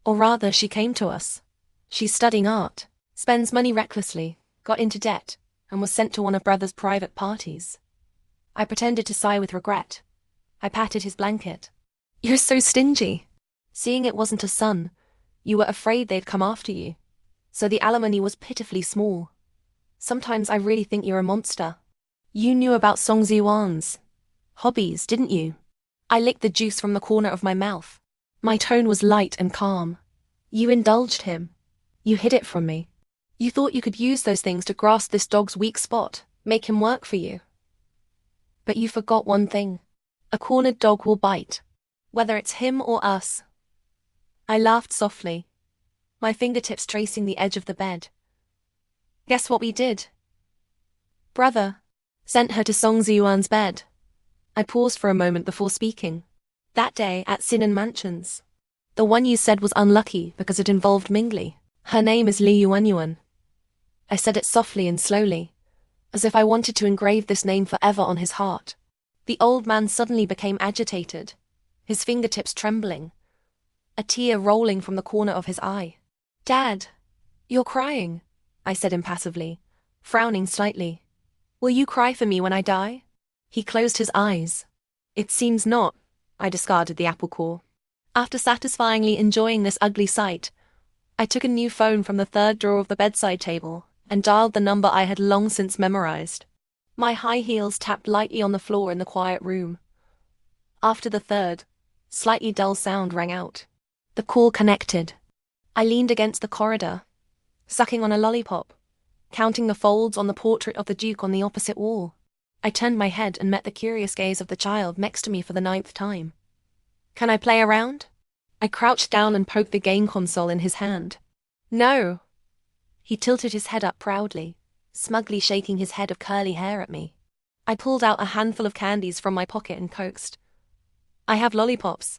Or rather, she came to us. She's studying art, spends money recklessly, got into debt, and was sent to one of Brother's private parties." I pretended to sigh with regret. I patted his blanket. "You're so stingy. Seeing it wasn't a son, you were afraid they'd come after you. So the alimony was pitifully small. Sometimes I really think you're a monster. You knew about Song Ziwan's hobbies, didn't you?" I licked the juice from the corner of my mouth. My tone was light and calm. "You indulged him. You hid it from me. You thought you could use those things to grasp this dog's weak spot, make him work for you. But you forgot one thing. A cornered dog will bite, whether it's him or us." I laughed softly, my fingertips tracing the edge of the bed. "Guess what we did? Brother sent her to Song Ziyuan's bed." I paused for a moment before speaking. "That day at Sinan Mansions. The one you said was unlucky because it involved Mingli. Her name is Li Yuanyuan." I said it softly and slowly, as if I wanted to engrave this name forever on his heart. The old man suddenly became agitated, his fingertips trembling, a tear rolling from the corner of his eye. "Dad, you're crying," I said impassively, frowning slightly. "Will you cry for me when I die?" He closed his eyes. "It seems not." I discarded the apple core. After satisfyingly enjoying this ugly sight, I took a new phone from the third drawer of the bedside table and dialed the number I had long since memorized. My high heels tapped lightly on the floor in the quiet room. After the third, slightly dull sound rang out. The call connected. I leaned against the corridor, sucking on a lollipop, counting the folds on the portrait of the Duke on the opposite wall. I turned my head and met the curious gaze of the child next to me for the 9th time. "Can I play around?" I crouched down and poked the game console in his hand. "No." He tilted his head up proudly, smugly shaking his head of curly hair at me. I pulled out a handful of candies from my pocket and coaxed, "I have lollipops."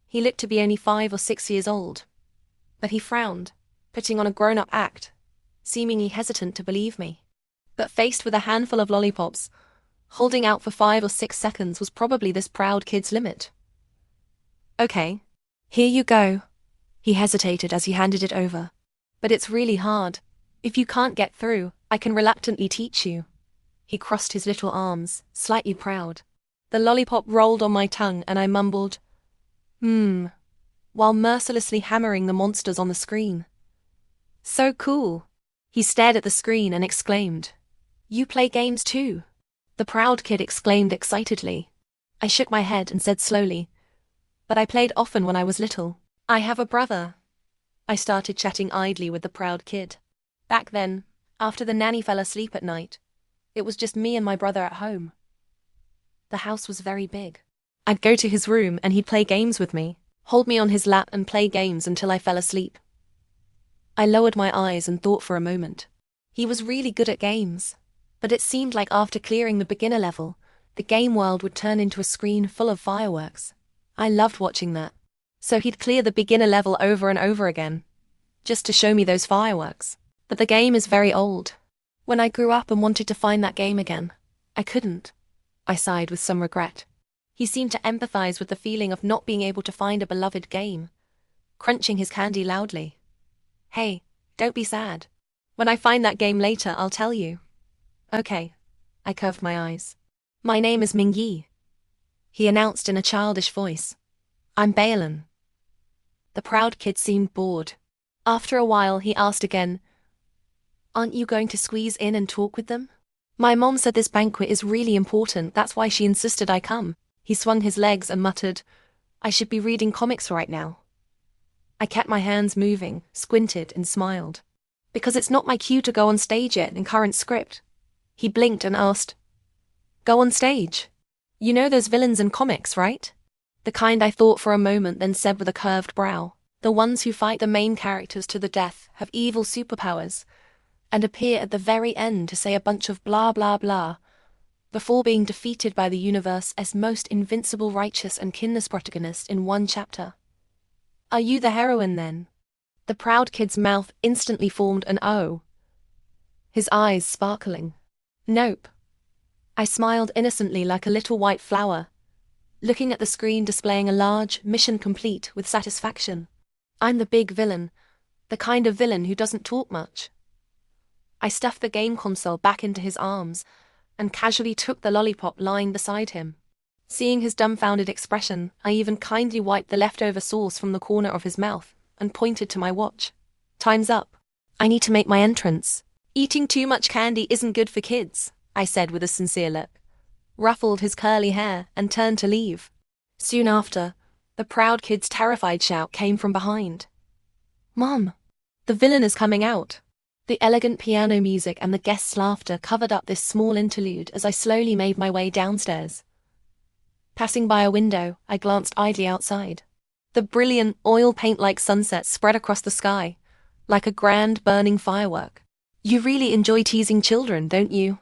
He looked to be only 5 or 6 years old, but he frowned, putting on a grown-up act, seemingly hesitant to believe me. But faced with a handful of lollipops, holding out for 5 or 6 seconds was probably this proud kid's limit. "Okay, here you go." He hesitated as he handed it over. "But it's really hard. If you can't get through, I can reluctantly teach you." He crossed his little arms, slightly proud. The lollipop rolled on my tongue and I mumbled, while mercilessly hammering the monsters on the screen. "So cool." He stared at the screen and exclaimed, "You play games too?" The proud kid exclaimed excitedly. I shook my head and said slowly, "But I played often when I was little. I have a brother." I started chatting idly with the proud kid. Back then, after the nanny fell asleep at night, it was just me and my brother at home. The house was very big. I'd go to his room and he'd play games with me, hold me on his lap and play games until I fell asleep. I lowered my eyes and thought for a moment. He was really good at games, but it seemed like after clearing the beginner level, the game world would turn into a screen full of fireworks. I loved watching that. So he'd clear the beginner level over and over again, just to show me those fireworks. But the game is very old. When I grew up and wanted to find that game again, I couldn't. I sighed with some regret. He seemed to empathize with the feeling of not being able to find a beloved game, crunching his candy loudly. Hey, don't be sad. When I find that game later, I'll tell you. Okay. I curved my eyes. My name is Mingyi, he announced in a childish voice. I'm Balin. The proud kid seemed bored. After a while, he asked again, aren't you going to squeeze in and talk with them? My mom said this banquet is really important, that's why she insisted I come. He swung his legs and muttered, I should be reading comics right now. I kept my hands moving, squinted and smiled. Because it's not my cue to go on stage yet in current script. He blinked and asked, go on stage? You know those villains in comics, right? The kind I thought for a moment, then said with a curved brow. The ones who fight the main characters to the death, have evil superpowers, and appear at the very end to say a bunch of blah blah blah, before being defeated by the universe's most invincible righteous and kinless protagonist in one chapter. Are you the heroine then? The proud kid's mouth instantly formed an O, his eyes sparkling. Nope. I smiled innocently like a little white flower, looking at the screen displaying a large mission complete with satisfaction. I'm the big villain, the kind of villain who doesn't talk much. I stuffed the game console back into his arms and casually took the lollipop lying beside him. Seeing his dumbfounded expression, I even kindly wiped the leftover sauce from the corner of his mouth and pointed to my watch. Time's up. I need to make my entrance. Eating too much candy isn't good for kids, I said with a sincere look, ruffled his curly hair and turned to leave. Soon after, the proud kid's terrified shout came from behind. Mom, the villain is coming out. The elegant piano music and the guests' laughter covered up this small interlude as I slowly made my way downstairs. Passing by a window, I glanced idly outside. The brilliant, oil paint-like sunset spread across the sky, like a grand burning firework. You really enjoy teasing children, don't you?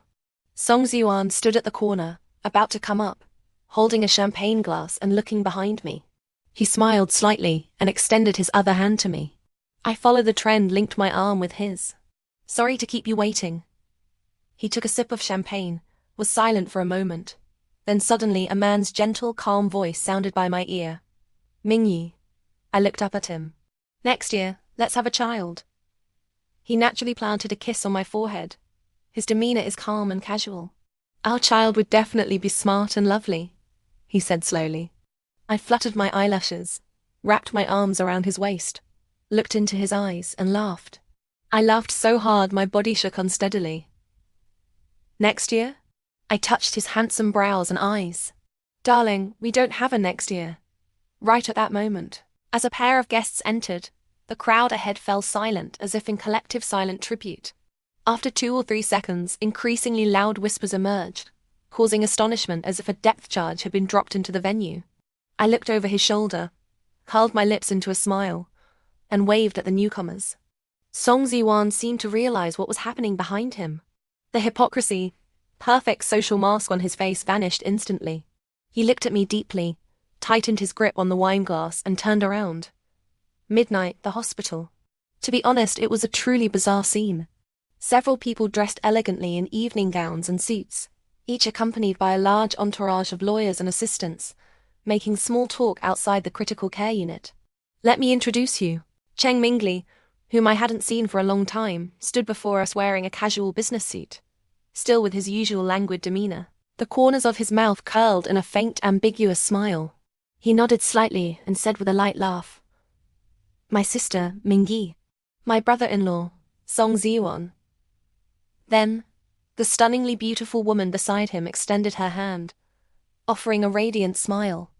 Song Ziwan stood at the corner, about to come up, holding a champagne glass and looking behind me. He smiled slightly and extended his other hand to me. I followed the trend, linked my arm with his. Sorry to keep you waiting. He took a sip of champagne, was silent for a moment. Then suddenly a man's gentle, calm voice sounded by my ear. Mingyi. I looked up at him. Next year, let's have a child. He naturally planted a kiss on my forehead. His demeanor is calm and casual. Our child would definitely be smart and lovely, he said slowly. I fluttered my eyelashes, wrapped my arms around his waist, looked into his eyes and laughed. I laughed so hard my body shook unsteadily. Next year? I touched his handsome brows and eyes. Darling, we don't have a next year. Right at that moment, as a pair of guests entered, the crowd ahead fell silent as if in collective silent tribute. After 2 or 3 seconds, increasingly loud whispers emerged, causing astonishment as if a depth charge had been dropped into the venue. I looked over his shoulder, curled my lips into a smile, and waved at the newcomers. Song Ziwan seemed to realize what was happening behind him. The hypocrisy, perfect social mask on his face vanished instantly. He looked at me deeply, tightened his grip on the wine glass, and turned around. Midnight, the hospital. To be honest, it was a truly bizarre scene. Several people dressed elegantly in evening gowns and suits, each accompanied by a large entourage of lawyers and assistants, making small talk outside the critical care unit. Let me introduce you. Cheng Mingli, whom I hadn't seen for a long time, stood before us wearing a casual business suit, still with his usual languid demeanor. The corners of his mouth curled in a faint, ambiguous smile. He nodded slightly and said with a light laugh, My sister, Mingyi. My brother-in-law, Song Ziwan. Then, the stunningly beautiful woman beside him extended her hand, offering a radiant smile.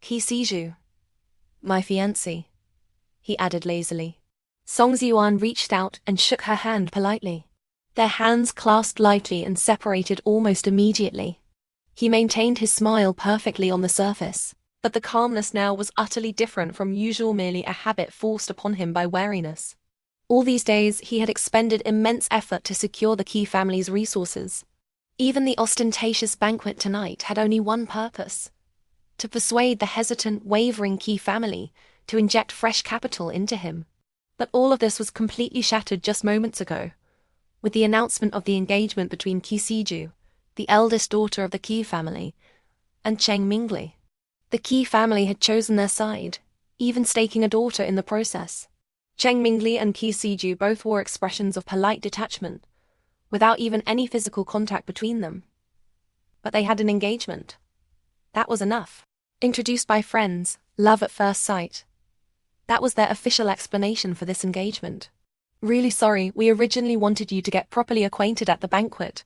He sees you. My fiancé, he added lazily. Song Ziwan reached out and shook her hand politely. Their hands clasped lightly and separated almost immediately. He maintained his smile perfectly on the surface. But the calmness now was utterly different from usual, merely a habit forced upon him by wariness. All these days he had expended immense effort to secure the Key family's resources. Even the ostentatious banquet tonight had only one purpose: to persuade the hesitant, wavering Key family to inject fresh capital into him. But all of this was completely shattered just moments ago, with the announcement of the engagement between Key Siju, the eldest daughter of the Key family, and Cheng Mingli. The Key family had chosen their side, even staking a daughter in the process. Cheng Mingli and Key Siju both wore expressions of polite detachment, without even any physical contact between them. But they had an engagement. That was enough. Introduced by friends, love at first sight. That was their official explanation for this engagement. Really sorry, we originally wanted you to get properly acquainted at the banquet.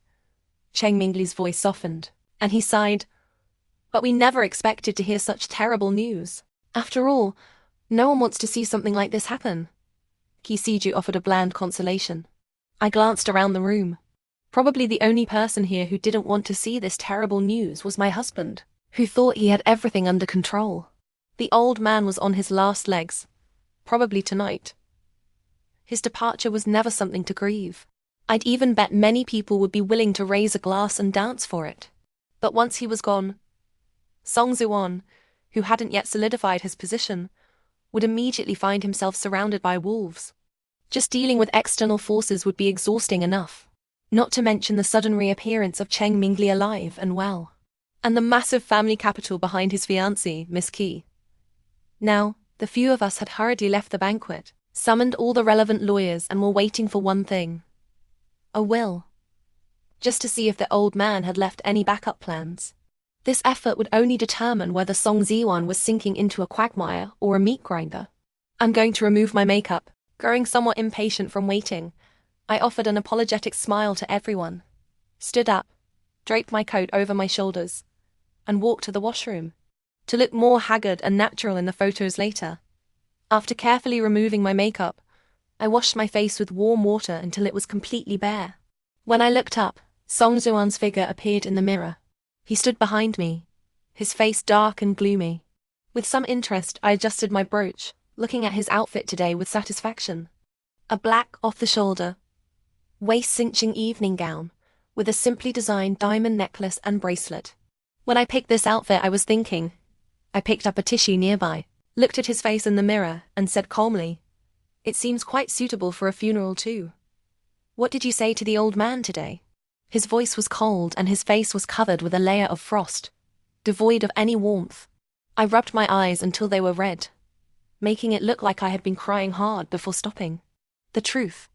Cheng Mingli's voice softened, and he sighed. But we never expected to hear such terrible news. After all, no one wants to see something like this happen. Key Siju offered a bland consolation. I glanced around the room. Probably the only person here who didn't want to see this terrible news was my husband, who thought he had everything under control. The old man was on his last legs. Probably tonight. His departure was never something to grieve. I'd even bet many people would be willing to raise a glass and dance for it. But once he was gone, Song Zuan, who hadn't yet solidified his position, would immediately find himself surrounded by wolves. Just dealing with external forces would be exhausting enough, not to mention the sudden reappearance of Cheng Mingli alive and well, and the massive family capital behind his fiancée, Miss Key. Now, the few of us had hurriedly left the banquet, summoned all the relevant lawyers, and were waiting for one thing: a will. Just to see if the old man had left any backup plans. This effort would only determine whether Song Ziwan was sinking into a quagmire or a meat grinder. I'm going to remove my makeup. Growing somewhat impatient from waiting, I offered an apologetic smile to everyone, stood up, draped my coat over my shoulders, and walked to the washroom, to look more haggard and natural in the photos later. After carefully removing my makeup, I washed my face with warm water until it was completely bare. When I looked up, Song Zuan's figure appeared in the mirror. He stood behind me, his face dark and gloomy. With some interest, I adjusted my brooch, looking at his outfit today with satisfaction. A black, off-the-shoulder, waist-cinching evening gown, with a simply designed diamond necklace and bracelet. When I picked this outfit, I was thinking. I picked up a tissue nearby, looked at his face in the mirror, and said calmly, "It seems quite suitable for a funeral too. What did you say to the old man today?" His voice was cold and his face was covered with a layer of frost, devoid of any warmth. I rubbed my eyes until they were red, making it look like I had been crying hard before stopping. The truth.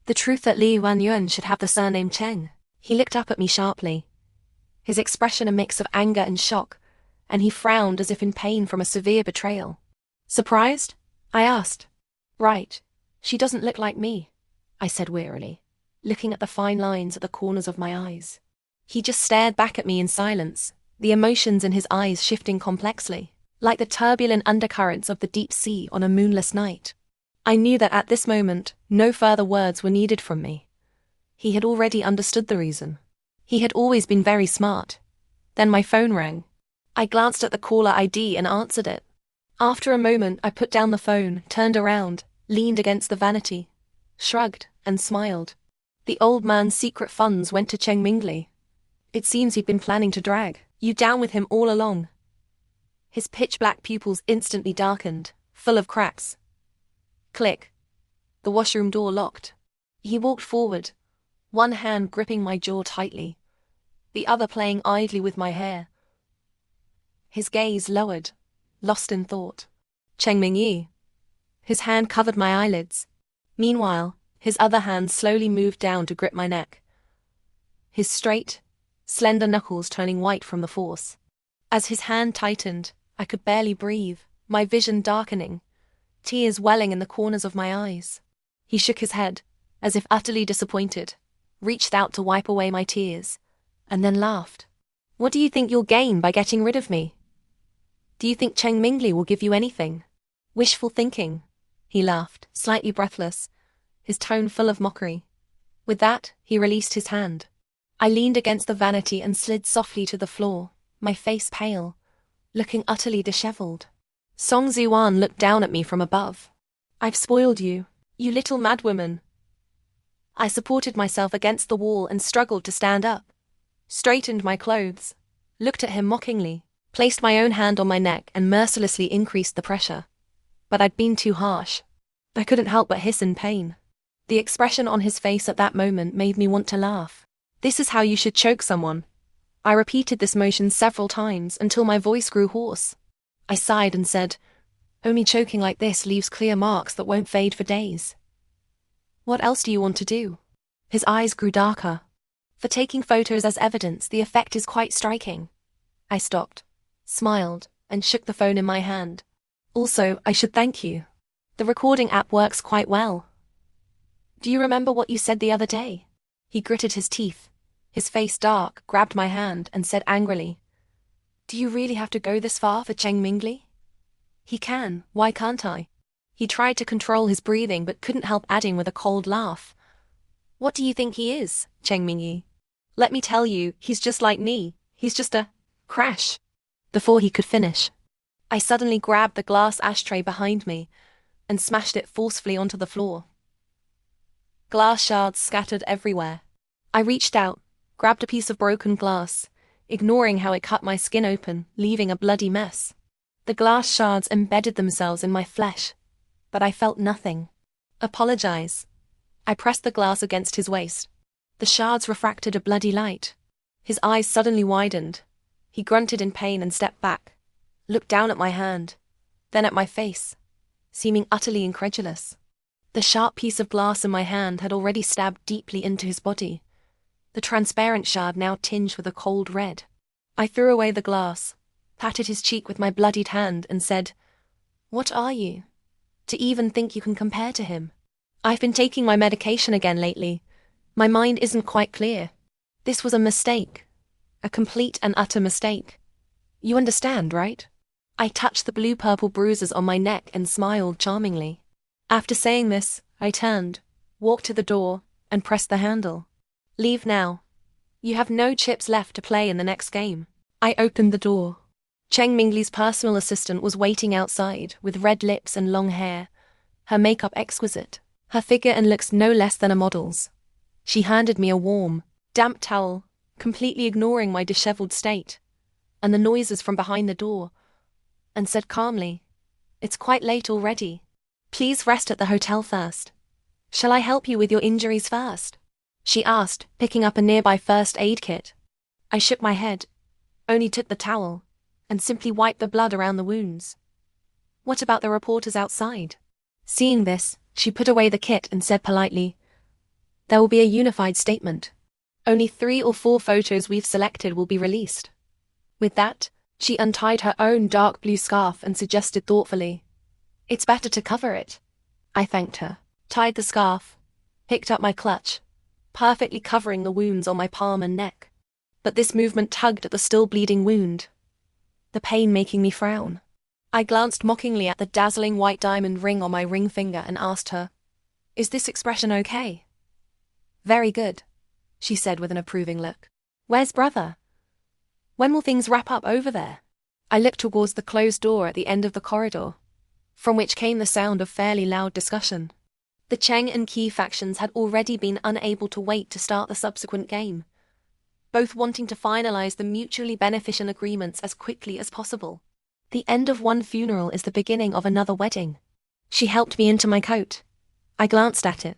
The truth that Li Wanyuan should have the surname Cheng. He looked up at me sharply, his expression a mix of anger and shock, and he frowned as if in pain from a severe betrayal. "Surprised?" I asked. "Right. She doesn't look like me," I said wearily, looking at the fine lines at the corners of my eyes. He just stared back at me in silence, the emotions in his eyes shifting complexly, like the turbulent undercurrents of the deep sea on a moonless night. I knew that at this moment, no further words were needed from me. He had already understood the reason. He had always been very smart. Then my phone rang. I glanced at the caller ID and answered it. After a moment, I put down the phone, turned around, leaned against the vanity, shrugged, and smiled. The old man's secret funds went to Cheng Mingli. It seems he'd been planning to drag you down with him all along. His pitch-black pupils instantly darkened, full of cracks. Click. The washroom door locked. He walked forward, one hand gripping my jaw tightly, the other playing idly with my hair. His gaze lowered, lost in thought. Cheng Mingyi. His hand covered my eyelids. Meanwhile, his other hand slowly moved down to grip my neck, his straight, slender knuckles turning white from the force. As his hand tightened, I could barely breathe, my vision darkening, tears welling in the corners of my eyes. He shook his head, as if utterly disappointed, reached out to wipe away my tears, and then laughed. "What do you think you'll gain by getting rid of me? Do you think Cheng Mingli will give you anything?" "Wishful thinking," he laughed, slightly breathless, his tone full of mockery. With that, he released his hand. I leaned against the vanity and slid softly to the floor, my face pale, looking utterly disheveled. Song Ziwan looked down at me from above. I've spoiled you, you little madwoman. I supported myself against the wall and struggled to stand up. Straightened my clothes, looked at him mockingly, placed my own hand on my neck and mercilessly increased the pressure. But I'd been too harsh. I couldn't help but hiss in pain. The expression on his face at that moment made me want to laugh. This is how you should choke someone. I repeated this motion several times until my voice grew hoarse. I sighed and said, only choking like this leaves clear marks that won't fade for days. What else do you want to do? His eyes grew darker. For taking photos as evidence, the effect is quite striking. I stopped, smiled, and shook the phone in my hand. Also, I should thank you. The recording app works quite well. Do you remember what you said the other day? He gritted his teeth. His face dark, grabbed my hand, and said angrily, do you really have to go this far for Cheng Mingli? He can, why can't I? He tried to control his breathing but couldn't help adding with a cold laugh. What do you think he is, Cheng Mingyi? Let me tell you, he's just like me. He's just a crash. Before he could finish, I suddenly grabbed the glass ashtray behind me and smashed it forcefully onto the floor. Glass shards scattered everywhere. I reached out, grabbed a piece of broken glass, ignoring how it cut my skin open, leaving a bloody mess. The glass shards embedded themselves in my flesh, but I felt nothing. Apologize. I pressed the glass against his waist. The shards refracted a bloody light. His eyes suddenly widened. He grunted in pain and stepped back, looked down at my hand, then at my face, seeming utterly incredulous. The sharp piece of glass in my hand had already stabbed deeply into his body, the transparent shard now tinged with a cold red. I threw away the glass, patted his cheek with my bloodied hand, and said, what are you? To even think you can compare to him. I've been taking my medication again lately. My mind isn't quite clear. This was a mistake. A complete and utter mistake. You understand, right? I touched the blue-purple bruises on my neck and smiled charmingly. After saying this, I turned, walked to the door, and pressed the handle. Leave now. You have no chips left to play in the next game. I opened the door. Cheng Mingli's personal assistant was waiting outside, with red lips and long hair, her makeup exquisite, her figure and looks no less than a model's. She handed me a warm, damp towel, completely ignoring my disheveled state, and the noises from behind the door, and said calmly, it's quite late already. Please rest at the hotel first. Shall I help you with your injuries first? She asked, picking up a nearby first aid kit. I shook my head, only took the towel, and simply wiped the blood around the wounds. What about the reporters outside? Seeing this, she put away the kit and said politely, there will be a unified statement. Only 3 or 4 photos we've selected will be released. With that, she untied her own dark blue scarf and suggested thoughtfully, it's better to cover it. I thanked her, tied the scarf, picked up my clutch, perfectly covering the wounds on my palm and neck. But this movement tugged at the still bleeding wound, the pain making me frown. I glanced mockingly at the dazzling white diamond ring on my ring finger and asked her, is this expression okay? Very good, she said with an approving look. Where's brother? When will things wrap up over there? I looked towards the closed door at the end of the corridor, from which came the sound of fairly loud discussion. The Cheng and Qi factions had already been unable to wait to start the subsequent game, both wanting to finalize the mutually beneficial agreements as quickly as possible. The end of one funeral is the beginning of another wedding. She helped me into my coat. I glanced at it.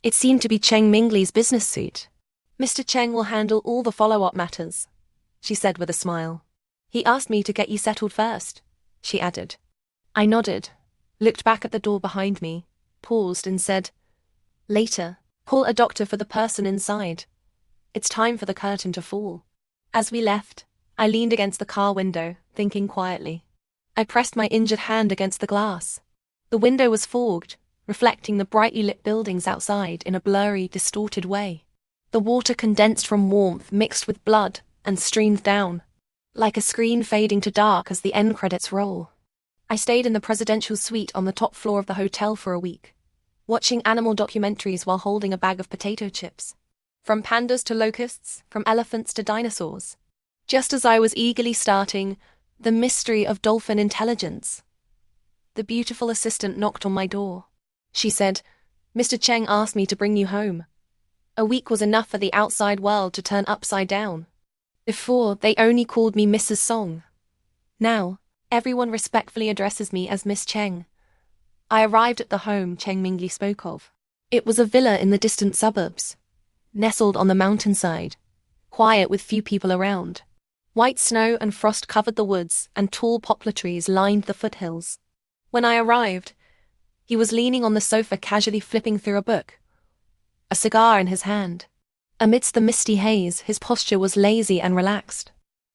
It seemed to be Cheng Mingli's business suit. Mr. Cheng will handle all the follow-up matters, she said with a smile. He asked me to get you settled first, she added. I nodded, looked back at the door behind me, paused and said, later, call a doctor for the person inside. It's time for the curtain to fall. As we left, I leaned against the car window, thinking quietly. I pressed my injured hand against the glass. The window was fogged, reflecting the brightly lit buildings outside in a blurry, distorted way. The water condensed from warmth mixed with blood and streamed down, like a screen fading to dark as the end credits roll. I stayed in the presidential suite on the top floor of the hotel for a week, watching animal documentaries while holding a bag of potato chips. From pandas to locusts, from elephants to dinosaurs. Just as I was eagerly starting, The mystery of dolphin intelligence. The beautiful assistant knocked on my door. She said, "Mr. Cheng asked me to bring you home." A week was enough for the outside world to turn upside down. Before, they only called me Mrs. Song. Now, everyone respectfully addresses me as Miss Cheng. I arrived at the home Cheng Mingli spoke of. It was a villa in the distant suburbs, nestled on the mountainside, quiet with few people around. White snow and frost covered the woods, and tall poplar trees lined the foothills. When I arrived, he was leaning on the sofa casually flipping through a book, a cigar in his hand. Amidst the misty haze, his posture was lazy and relaxed.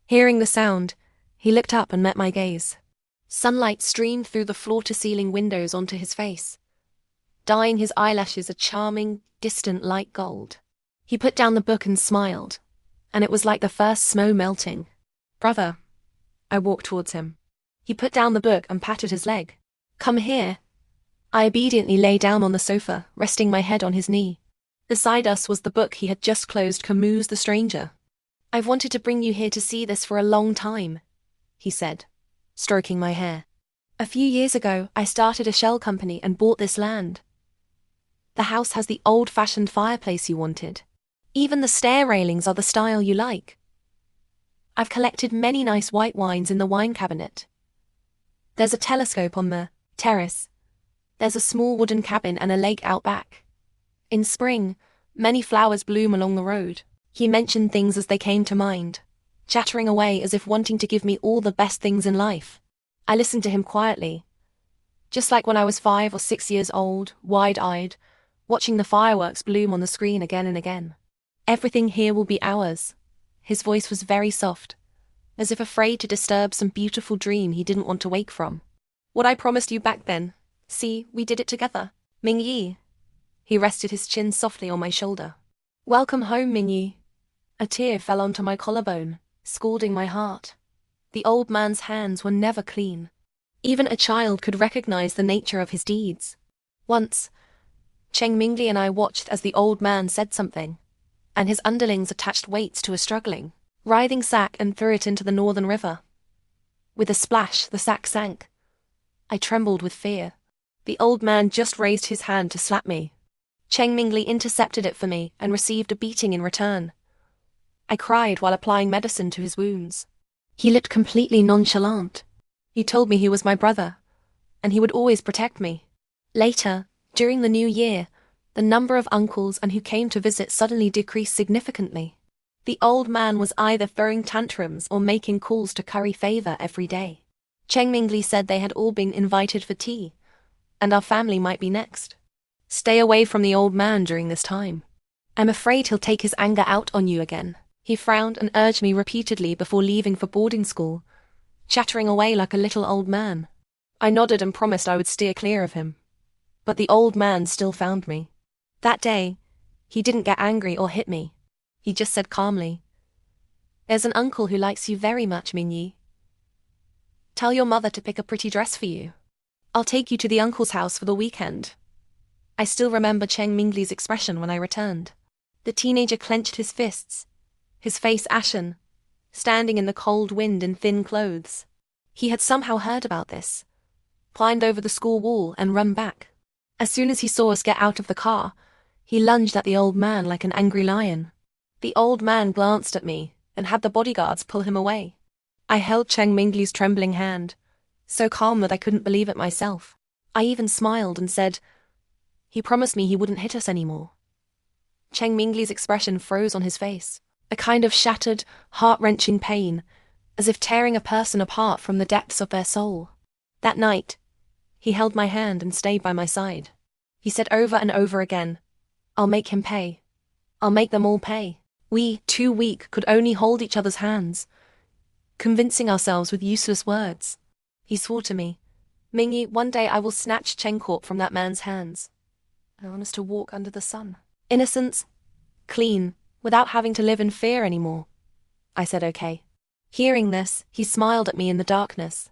Hearing the sound, he looked up and met my gaze. Sunlight streamed through the floor-to-ceiling windows onto his face, dyeing his eyelashes a charming, distant light gold. He put down the book and smiled, and it was like the first snow melting. "Brother." I walked towards him. He put down the book and patted his leg. "Come here." I obediently lay down on the sofa, resting my head on his knee. Beside us was the book he had just closed, Camus' The Stranger. "I've wanted to bring you here to see this for a long time," he said, stroking my hair. "A few years ago, I started a shell company and bought this land. The house has the old-fashioned fireplace you wanted. Even the stair railings are the style you like. I've collected many nice white wines in the wine cabinet. There's a telescope on the terrace. There's a small wooden cabin and a lake out back. In spring, many flowers bloom along the road." He mentioned things as they came to mind, chattering away as if wanting to give me all the best things in life. I listened to him quietly, just like when I was 5 or 6 years old, wide-eyed, watching the fireworks bloom on the screen again and again. "Everything here will be ours." His voice was very soft, as if afraid to disturb some beautiful dream he didn't want to wake from. "What I promised you back then. See, we did it together. Ming Yi." He rested his chin softly on my shoulder. "Welcome home, Ming Yi." A tear fell onto my collarbone, scalding my heart. The old man's hands were never clean. Even a child could recognize the nature of his deeds. Once, Cheng Mingli and I watched as the old man said something, and his underlings attached weights to a struggling, writhing sack and threw it into the northern river. With a splash, the sack sank. I trembled with fear. The old man just raised his hand to slap me. Cheng Mingli intercepted it for me and received a beating in return. I cried while applying medicine to his wounds. He looked completely nonchalant. He told me he was my brother, and he would always protect me. Later, during the new year, the number of uncles and who came to visit suddenly decreased significantly. The old man was either throwing tantrums or making calls to curry favor every day. Cheng Mingli said they had all been invited for tea, and our family might be next. "Stay away from the old man during this time. I'm afraid he'll take his anger out on you again." He frowned and urged me repeatedly before leaving for boarding school, chattering away like a little old man. I nodded and promised I would steer clear of him. But the old man still found me. That day, he didn't get angry or hit me. He just said calmly, "There's an uncle who likes you very much, Ming Yi. Tell your mother to pick a pretty dress for you. I'll take you to the uncle's house for the weekend." I still remember Cheng Mingli's expression when I returned. The teenager clenched his fists, his face ashen, standing in the cold wind in thin clothes. He had somehow heard about this, climbed over the school wall and run back. As soon as he saw us get out of the car, he lunged at the old man like an angry lion. The old man glanced at me and had the bodyguards pull him away. I held Cheng Mingli's trembling hand, so calm that I couldn't believe it myself. I even smiled and said, "He promised me he wouldn't hit us anymore." Cheng Mingli's expression froze on his face, a kind of shattered, heart-wrenching pain, as if tearing a person apart from the depths of their soul. That night, he held my hand and stayed by my side. He said over and over again, "I'll make him pay. I'll make them all pay." We, too weak, could only hold each other's hands, convincing ourselves with useless words. He swore to me, "Mingyi, one day I will snatch Chengcorp from that man's hands. I want us to walk under the sun. Innocence, clean, without having to live in fear anymore." I said okay. Hearing this, he smiled at me in the darkness,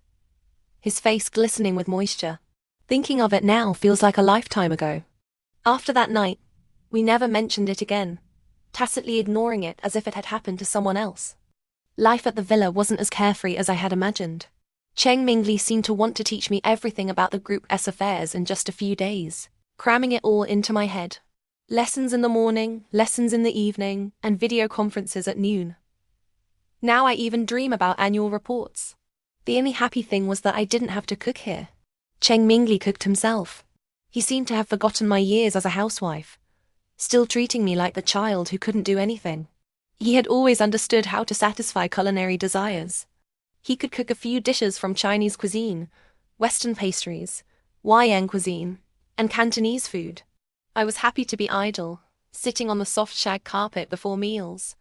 his face glistening with moisture. Thinking of it now feels like a lifetime ago. After that night, we never mentioned it again, tacitly ignoring it as if it had happened to someone else. Life at the villa wasn't as carefree as I had imagined. Cheng Mingli seemed to want to teach me everything about the Group S affairs in just a few days, cramming it all into my head. Lessons in the morning, lessons in the evening, and video conferences at noon. Now I even dream about annual reports. The only happy thing was that I didn't have to cook here. Cheng Mingli cooked himself. He seemed to have forgotten my years as a housewife, still treating me like the child who couldn't do anything. He had always understood how to satisfy culinary desires. He could cook a few dishes from Chinese cuisine, Western pastries, Wayang cuisine, and Cantonese food. I was happy to be idle, sitting on the soft shag carpet before meals,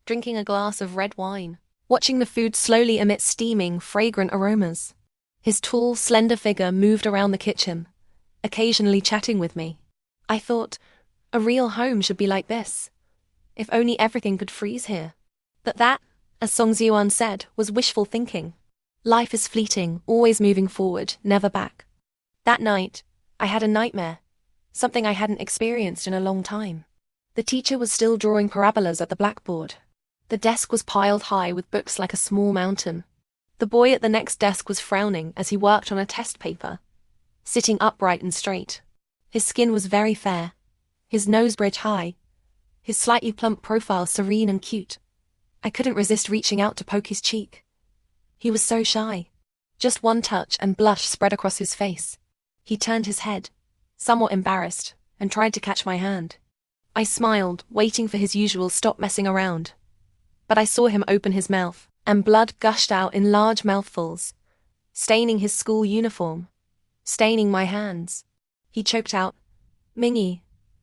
drinking a glass of red wine, watching the food slowly emit steaming, fragrant aromas. His tall, slender figure moved around the kitchen, occasionally chatting with me. I thought, a real home should be like this. If only everything could freeze here. But that, as Song Ziuan said, was wishful thinking. Life is fleeting, always moving forward, never back. That night, I had a nightmare, something I hadn't experienced in a long time. The teacher was still drawing parabolas at the blackboard. The desk was piled high with books like a small mountain. The boy at the next desk was frowning as he worked on a test paper, sitting upright and straight. His skin was very fair, his nose bridge high, his slightly plump profile serene and cute. I couldn't resist reaching out to poke his cheek. He was so shy. Just one touch and blush spread across his face. He turned his head, somewhat embarrassed, and tried to catch my hand. I smiled, waiting for his usual stop messing around. But I saw him open his mouth, and blood gushed out in large mouthfuls, staining his school uniform, staining my hands. He choked out, "Mingyi,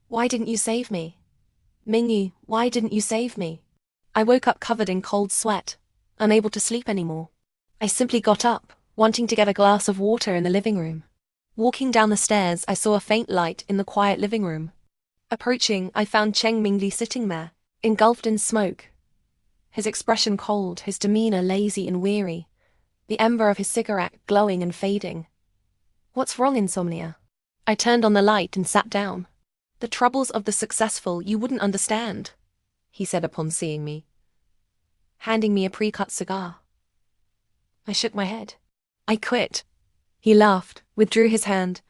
why didn't you save me? Mingyi, why didn't you save me?" I woke up covered in cold sweat, unable to sleep anymore. I simply got up, wanting to get a glass of water in the living room. Walking down the stairs, I saw a faint light in the quiet living room. Approaching, I found Cheng Mingli sitting there, engulfed in smoke. His expression cold, his demeanor lazy and weary, the ember of his cigarette glowing and fading. "What's wrong, Insomnia?" I turned on the light and sat down. "The troubles of the successful you wouldn't understand," he said upon seeing me, handing me a pre-cut cigar. I shook my head. "I quit." He laughed, withdrew his hand,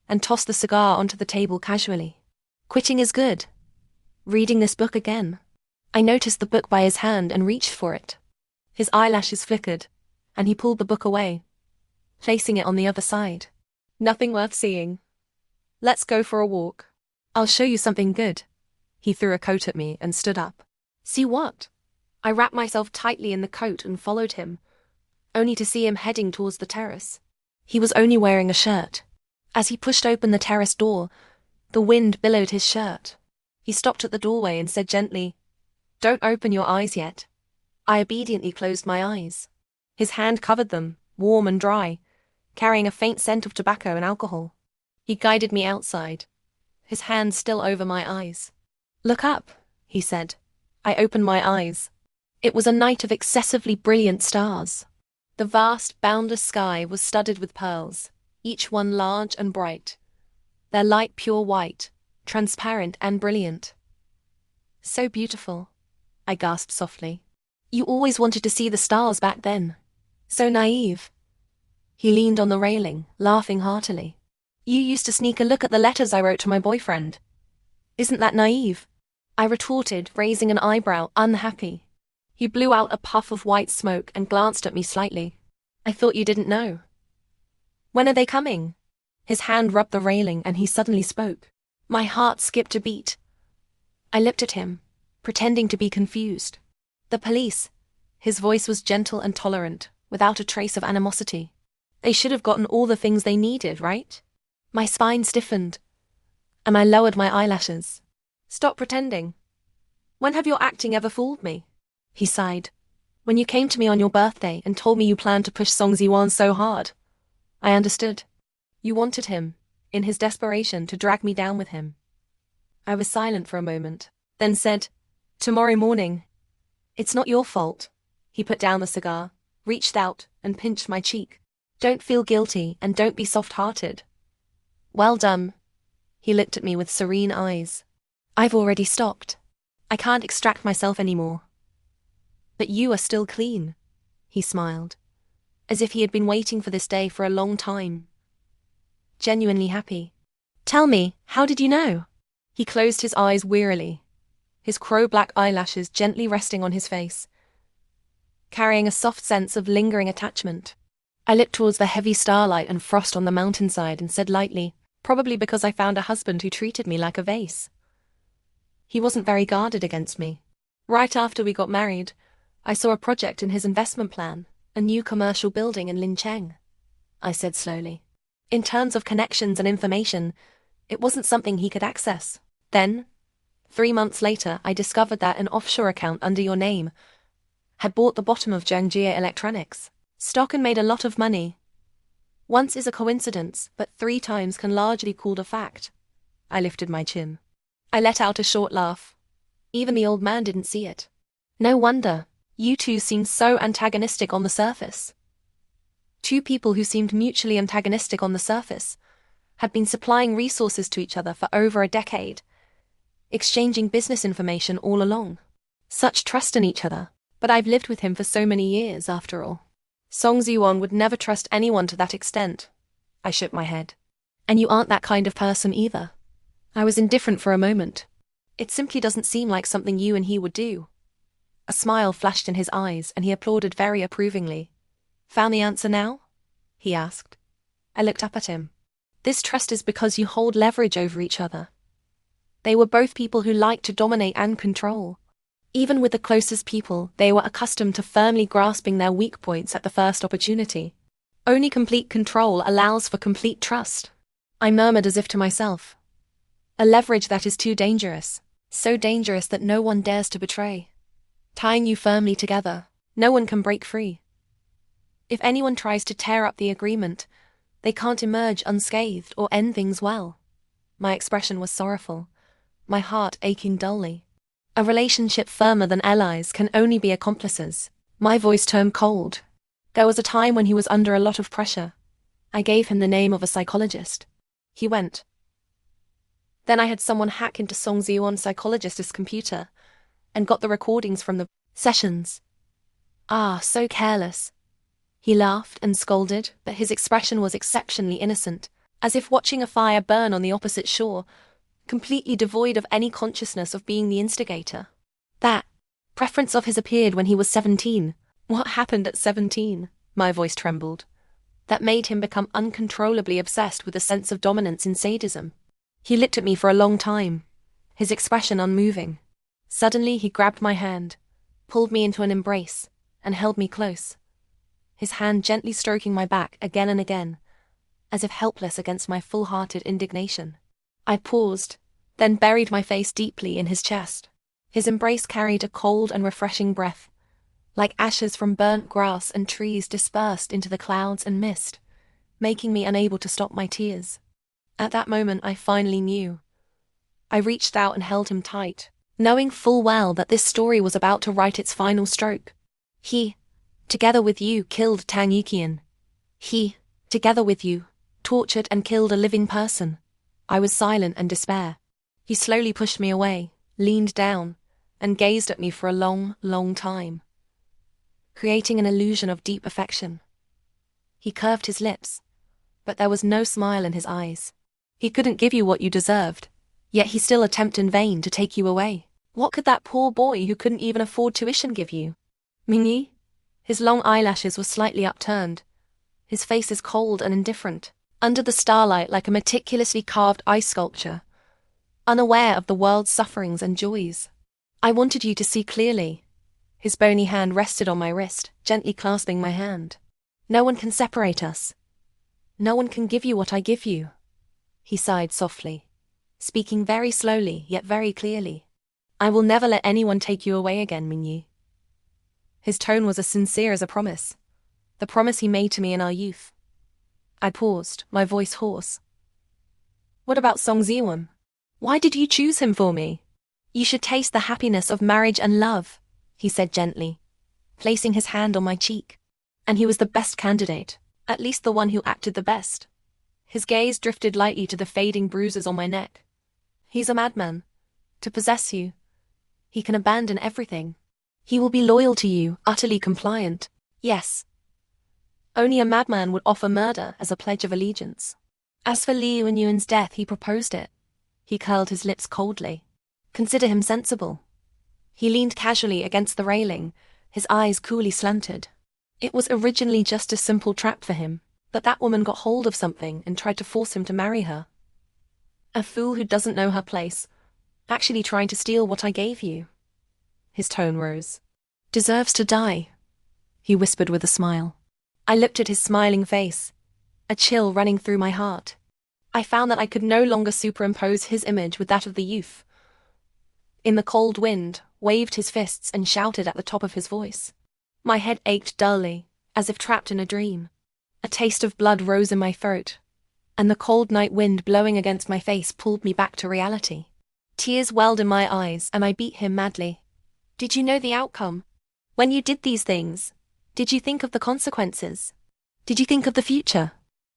and tossed the cigar onto the table casually. "Quitting is good. Reading this book again." I noticed the book by his hand and reached for it. His eyelashes flickered, and he pulled the book away, placing it on the other side. "Nothing worth seeing. Let's go for a walk. I'll show you something good." He threw a coat at me and stood up. "See what?" I wrapped myself tightly in the coat and followed him, only to see him heading towards the terrace. He was only wearing a shirt. As he pushed open the terrace door, the wind billowed his shirt. He stopped at the doorway and said gently, "Don't open your eyes yet." I obediently closed my eyes. His hand covered them, warm and dry, carrying a faint scent of tobacco and alcohol. He guided me outside, his hand still over my eyes. "Look up," he said. I opened my eyes. It was a night of excessively brilliant stars. The vast, boundless sky was studded with pearls, each one large and bright, their light pure white, transparent and brilliant. "So beautiful," I gasped softly. "You always wanted to see the stars back then. So naive." He leaned on the railing, laughing heartily. "You used to sneak a look at the letters I wrote to my boyfriend. Isn't that naive?" I retorted, raising an eyebrow, unhappy. He blew out a puff of white smoke and glanced at me slightly. "I thought you didn't know. When are they coming?" His hand rubbed the railing and he suddenly spoke. My heart skipped a beat. I looked at him, pretending to be confused. "The police." His voice was gentle and tolerant, without a trace of animosity. "They should have gotten all the things they needed, right?" My spine stiffened, and I lowered my eyelashes. "Stop pretending. When have your acting ever fooled me?" He sighed. "When you came to me on your birthday and told me you planned to push Song Ziwan so hard, I understood. You wanted him, in his desperation, to drag me down with him." I was silent for a moment, then said, "Tomorrow morning. It's not your fault." He put down the cigar, reached out, and pinched my cheek. "Don't feel guilty and don't be soft-hearted." "Well done." He looked at me with serene eyes. "I've already stopped. I can't extract myself anymore." But you are still clean. He smiled, as if he had been waiting for this day for a long time. Genuinely happy. Tell me, how did you know? He closed his eyes wearily, his crow-black eyelashes gently resting on his face, carrying a soft sense of lingering attachment. I looked towards the heavy starlight and frost on the mountainside and said lightly, probably because I found a husband who treated me like a vase. He wasn't very guarded against me. Right after we got married, I saw a project in his investment plan, a new commercial building in Lincheng. I said slowly. In terms of connections and information, it wasn't something he could access. Then, 3 months later, I discovered that an offshore account under your name had bought the bottom of Jiangjie Electronics stock and made a lot of money. Once is a coincidence, but 3 times can largely called a fact. I lifted my chin. I let out a short laugh. Even the old man didn't see it. No wonder. You two seemed so antagonistic on the surface. 2 people who seemed mutually antagonistic on the surface had been supplying resources to each other for over a decade, exchanging business information all along. Such trust in each other. But I've lived with him for so many years, after all. Song Ziwon would never trust anyone to that extent. I shook my head. And you aren't that kind of person either. I was indifferent for a moment. It simply doesn't seem like something you and he would do. A smile flashed in his eyes, and he applauded very approvingly. Found the answer now? He asked. I looked up at him. This trust is because you hold leverage over each other. They were both people who liked to dominate and control. Even with the closest people, they were accustomed to firmly grasping their weak points at the first opportunity. Only complete control allows for complete trust. I murmured as if to myself. A leverage that is too dangerous. So dangerous that no one dares to betray. Tying you firmly together, no one can break free. If anyone tries to tear up the agreement, they can't emerge unscathed or end things well. My expression was sorrowful, my heart aching dully. A relationship firmer than allies can only be accomplices. My voice turned cold. There was a time when he was under a lot of pressure. I gave him the name of a psychologist. He went. Then I had someone hack into Song Ziwon's psychologist's computer and got the recordings from the sessions. Ah, so careless. He laughed and scolded, but his expression was exceptionally innocent, as if watching a fire burn on the opposite shore, completely devoid of any consciousness of being the instigator. That preference of his appeared when he was 17. What happened at 17? My voice trembled. That made him become uncontrollably obsessed with a sense of dominance in sadism. He looked at me for a long time, his expression unmoving. Suddenly he grabbed my hand, pulled me into an embrace, and held me close, his hand gently stroking my back again and again, as if helpless against my full-hearted indignation. I paused, then buried my face deeply in his chest. His embrace carried a cold and refreshing breath, like ashes from burnt grass and trees dispersed into the clouds and mist, making me unable to stop my tears. At that moment I finally knew. I reached out and held him tight, knowing full well that this story was about to write its final stroke. He, together with you, killed Tang Yuqian. He, together with you, tortured and killed a living person. I was silent and despair. He slowly pushed me away, leaned down, and gazed at me for a long, long time, creating an illusion of deep affection. He curved his lips, but there was no smile in his eyes. He couldn't give you what you deserved, yet he still attempted in vain to take you away. What could that poor boy who couldn't even afford tuition give you? Mingyi? His long eyelashes were slightly upturned, his face is cold and indifferent, under the starlight like a meticulously carved ice sculpture, unaware of the world's sufferings and joys. I wanted you to see clearly. His bony hand rested on my wrist, gently clasping my hand. No one can separate us. No one can give you what I give you. He sighed softly, speaking very slowly yet very clearly. I will never let anyone take you away again, Mingyi. His tone was as sincere as a promise, the promise he made to me in our youth. I paused, my voice hoarse. What about Song Ziwon? Why did you choose him for me? You should taste the happiness of marriage and love, he said gently, placing his hand on my cheek. And he was the best candidate, at least the one who acted the best. His gaze drifted lightly to the fading bruises on my neck. He's a madman. To possess you, he can abandon everything. He will be loyal to you, utterly compliant. Yes. Only a madman would offer murder as a pledge of allegiance. As for Liu and Yuan's death, he proposed it. He curled his lips coldly. Consider him sensible. He leaned casually against the railing, his eyes coolly slanted. It was originally just a simple trap for him, but that woman got hold of something and tried to force him to marry her. A fool who doesn't know her place, actually trying to steal what I gave you. His tone rose. Deserves to die, he whispered with a smile. I looked at his smiling face, a chill running through my heart. I found that I could no longer superimpose his image with that of the youth. In the cold wind, waved his fists and shouted at the top of his voice. My head ached dully, as if trapped in a dream. A taste of blood rose in my throat, and the cold night wind blowing against my face pulled me back to reality. Tears welled in my eyes, and I beat him madly. Did you know the outcome? When you did these things, did you think of the consequences? Did you think of the future?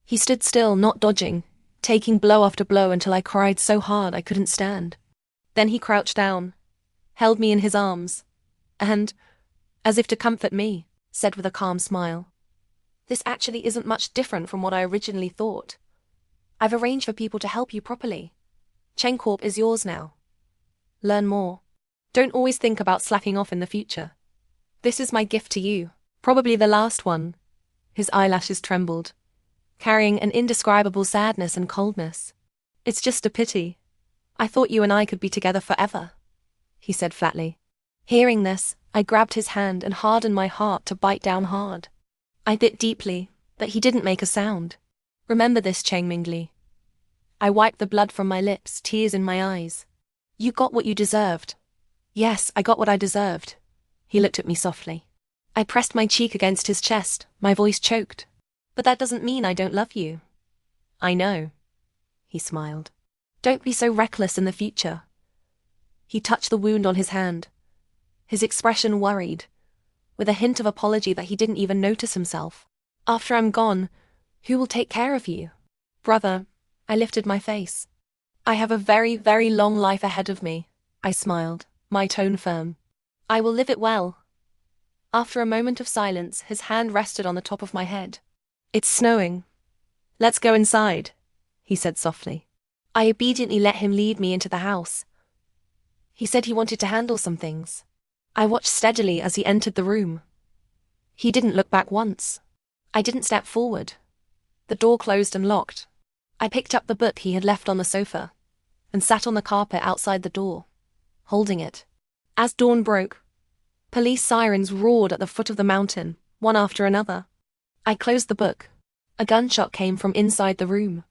He stood still, not dodging, taking blow after blow until I cried so hard I couldn't stand. Then he crouched down, held me in his arms, and, as if to comfort me, said with a calm smile, "This actually isn't much different from what I originally thought. I've arranged for people to help you properly. Chen Corp is yours now. Learn more. Don't always think about slacking off in the future. This is my gift to you, probably the last one." His eyelashes trembled, carrying an indescribable sadness and coldness. "It's just a pity. I thought you and I could be together forever," he said flatly. Hearing this, I grabbed his hand and hardened my heart to bite down hard. I bit deeply, but he didn't make a sound. "Remember this, Cheng Mingli." I wiped the blood from my lips, tears in my eyes. "You got what you deserved." "Yes, I got what I deserved." He looked at me softly. I pressed my cheek against his chest, my voice choked. "But that doesn't mean I don't love you." "I know." He smiled. "Don't be so reckless in the future." He touched the wound on his hand, his expression worried, with a hint of apology that he didn't even notice himself. "After I'm gone, who will take care of you?" "Brother," I lifted my face. "I have a very, very long life ahead of me," I smiled, my tone firm. "I will live it well." After a moment of silence, his hand rested on the top of my head. "It's snowing. Let's go inside," he said softly. I obediently let him lead me into the house. He said he wanted to handle some things. I watched steadily as he entered the room. He didn't look back once. I didn't step forward. The door closed and locked. I picked up the book he had left on the sofa and sat on the carpet outside the door, holding it. As dawn broke, police sirens roared at the foot of the mountain, one after another. I closed the book. A gunshot came from inside the room.